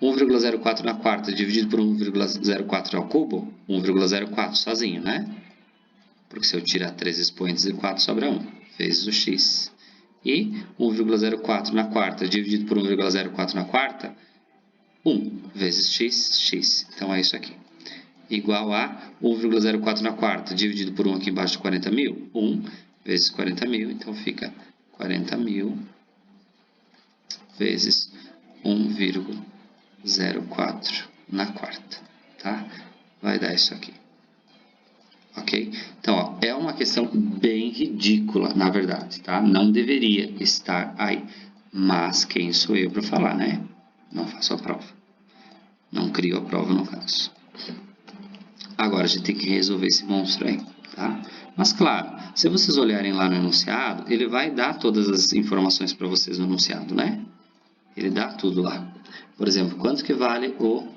1,04 na quarta dividido por 1,04 ao cubo, 1,04 sozinho, né? Porque se eu tirar 3 expoentes de 4, sobra 1, vezes o x. E 1,04 na quarta dividido por 1,04 na quarta, 1 vezes x. Então, é isso aqui. Igual a 1,04 na quarta dividido por 1 aqui embaixo de 40 mil, 1 vezes 40 mil. Então, fica 40 mil vezes 1,04 na quarta, tá? Vai dar isso aqui. Ok? Então, ó, é uma questão bem ridícula, na verdade, tá? Não deveria estar aí. Mas quem sou eu para falar, né? Não faço a prova. Não crio a prova, no caso. Agora, a gente tem que resolver esse monstro aí, tá? Mas, claro, se vocês olharem lá no enunciado, ele vai dar todas as informações para vocês no enunciado, né? Ele dá tudo lá. Por exemplo, quanto que vale o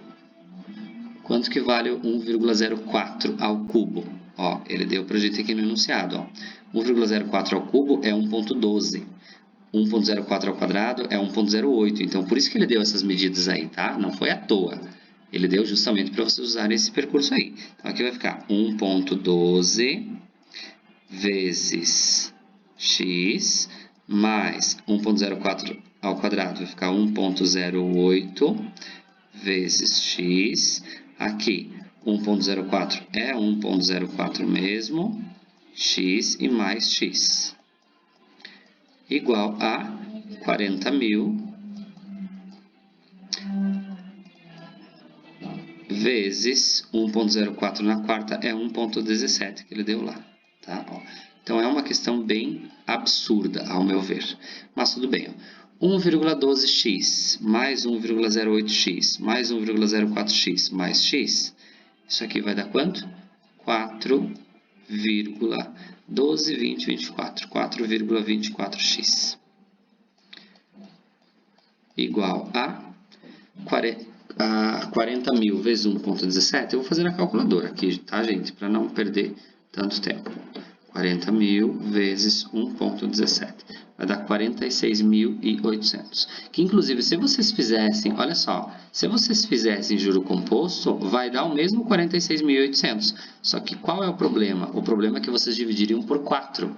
1,04 ao cubo? Ó, ele deu pra gente aqui no enunciado, ó. 1,04 ao cubo é 1,12. 1,04 ao quadrado é 1,08. Então, por isso que ele deu essas medidas aí, tá? Não foi à toa. Ele deu justamente para vocês usarem esse percurso aí. Então, aqui vai ficar 1,12 vezes x mais 1,04 ao quadrado. Vai ficar 1,08 vezes x. Aqui, 1,04 é 1,04 mesmo. X e mais x. Igual a 40.000 vezes 1,04 na quarta é 1,17 que ele deu lá, tá? Ó. Então, é uma questão bem absurda, ao meu ver. Mas tudo bem, ó. 1,12x mais 1,08x mais 1,04x mais x, isso aqui vai dar quanto? 4,12, 20, 24, 4,24x. Igual a 40.000 vezes 1,17. Eu vou fazer na calculadora aqui, tá, gente? Para não perder tanto tempo. 40.000 vezes 1,17. Vai dar 46.800. Que, inclusive, se vocês fizessem, olha só, se vocês fizessem juro composto, vai dar o mesmo 46.800. Só que qual é o problema? O problema é que vocês dividiriam por 4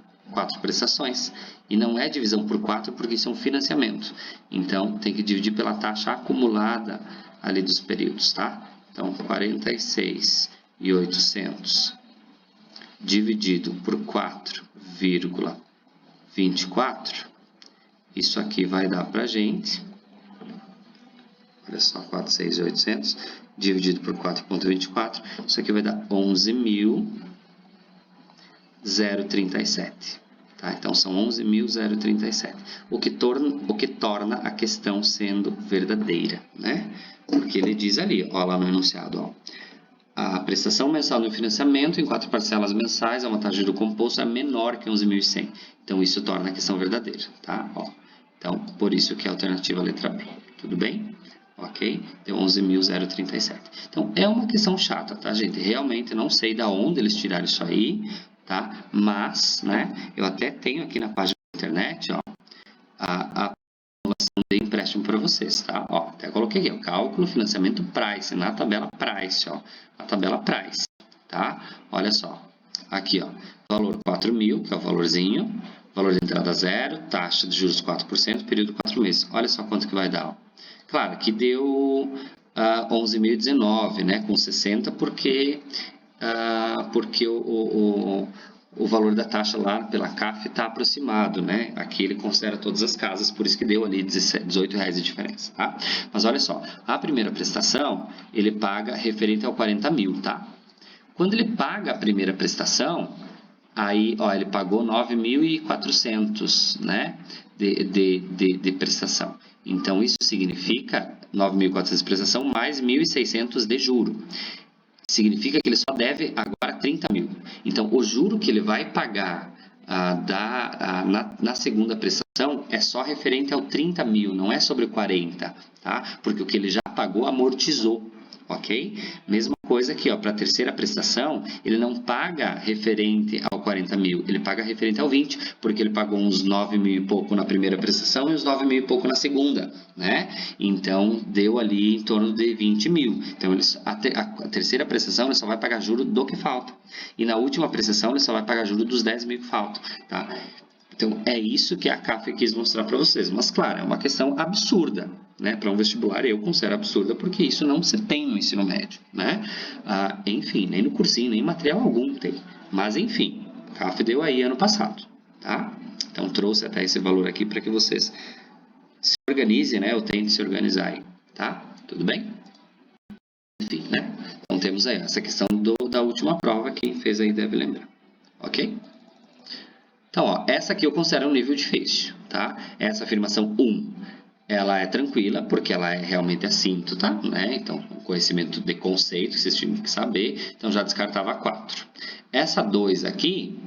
prestações. E não é divisão por 4 porque isso é um financiamento. Então, tem que dividir pela taxa acumulada ali dos períodos, tá? Então, 46.800 dividido por 4,24, isso aqui vai dar pra gente, olha só, 46.800 dividido por 4,24, isso aqui vai dar 11.037. Tá? Então, são 11.037, o que torna a questão sendo verdadeira, né? Porque ele diz ali, ó, lá no enunciado, ó, a prestação mensal do financiamento em 4 parcelas mensais a uma taxa de juros composto é menor que 11.100. Então, isso torna a questão verdadeira, tá? Ó, então, por isso que é a alternativa letra B. Tudo bem? Ok? Deu 11.037. Então, é uma questão chata, tá, gente? Realmente não sei de onde eles tiraram isso aí, tá? Mas, né, eu até tenho aqui na página da internet, ó, a formulação de empréstimo para vocês, tá? Ó, até coloquei aqui, o cálculo financiamento price, na tabela price, ó, a tabela price, tá? Olha só, aqui, ó, valor 4.000, que é o valorzinho, valor de entrada 0, taxa de juros 4%, período 4 meses. Olha só quanto que vai dar, ó. Claro que deu 11.019, né, com 60, porque o valor da taxa lá pela CAF está aproximado, né? Aqui ele considera todas as casas, por isso que deu ali R$18 de diferença, tá? Mas olha só, a primeira prestação, ele paga referente ao 40.000, tá? Quando ele paga a primeira prestação, aí, ó, ele pagou 9.400, né? De prestação. Então, isso significa 9.400 de prestação mais 1.600 de juro. Significa que ele só deve agora 30.000. Então, o juro que ele vai pagar na segunda prestação é só referente ao 30.000, não é sobre 40, tá? Porque o que ele já pagou amortizou, ok? Mesma coisa aqui, ó, para a terceira prestação, ele não paga referente ao 40.000, ele paga referente ao 20, porque ele pagou uns 9.000 e pouco na primeira prestação e uns 9.000 e pouco na segunda, né? Então, deu ali em torno de 20.000. Então, a terceira prestação, ele só vai pagar juro do que falta. E na última prestação, ele só vai pagar juro dos 10.000 que faltam, tá? Então, é isso que a CAF quis mostrar para vocês. Mas, claro, é uma questão absurda, né? Para um vestibular, eu considero absurda, porque isso não se tem no ensino médio, né? Enfim, nem no cursinho, nem em material algum tem. Mas, enfim, a CAF deu aí ano passado, tá? Então, trouxe até esse valor aqui para que vocês se organizem, né? Ou tentem se organizar aí, tá? Tudo bem? Enfim, né? Então, temos aí essa questão da última prova, quem fez aí deve lembrar, ok? Então, ó, essa aqui eu considero um nível difícil, tá? Essa afirmação 1, ela é tranquila, porque ela é realmente assíntota, né? Então, conhecimento de conceito, que vocês tinham que saber, então já descartava a 4. Essa 2 aqui,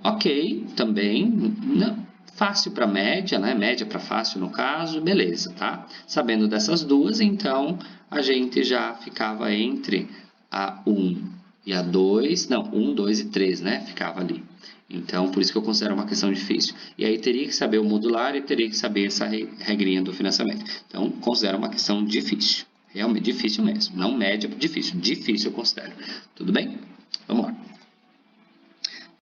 ok, também, não, Fácil para média, né? Média para fácil no caso, beleza, tá? Sabendo dessas duas, então a gente já ficava entre a 1 e a 2, não, 1, 2 e 3, né? Ficava ali. Então, por isso que eu considero uma questão difícil. E aí teria que saber o modular e teria que saber essa regrinha do financiamento. Então, considero uma questão difícil. Realmente difícil mesmo. Não média, difícil. Difícil eu considero. Tudo bem? Vamos lá.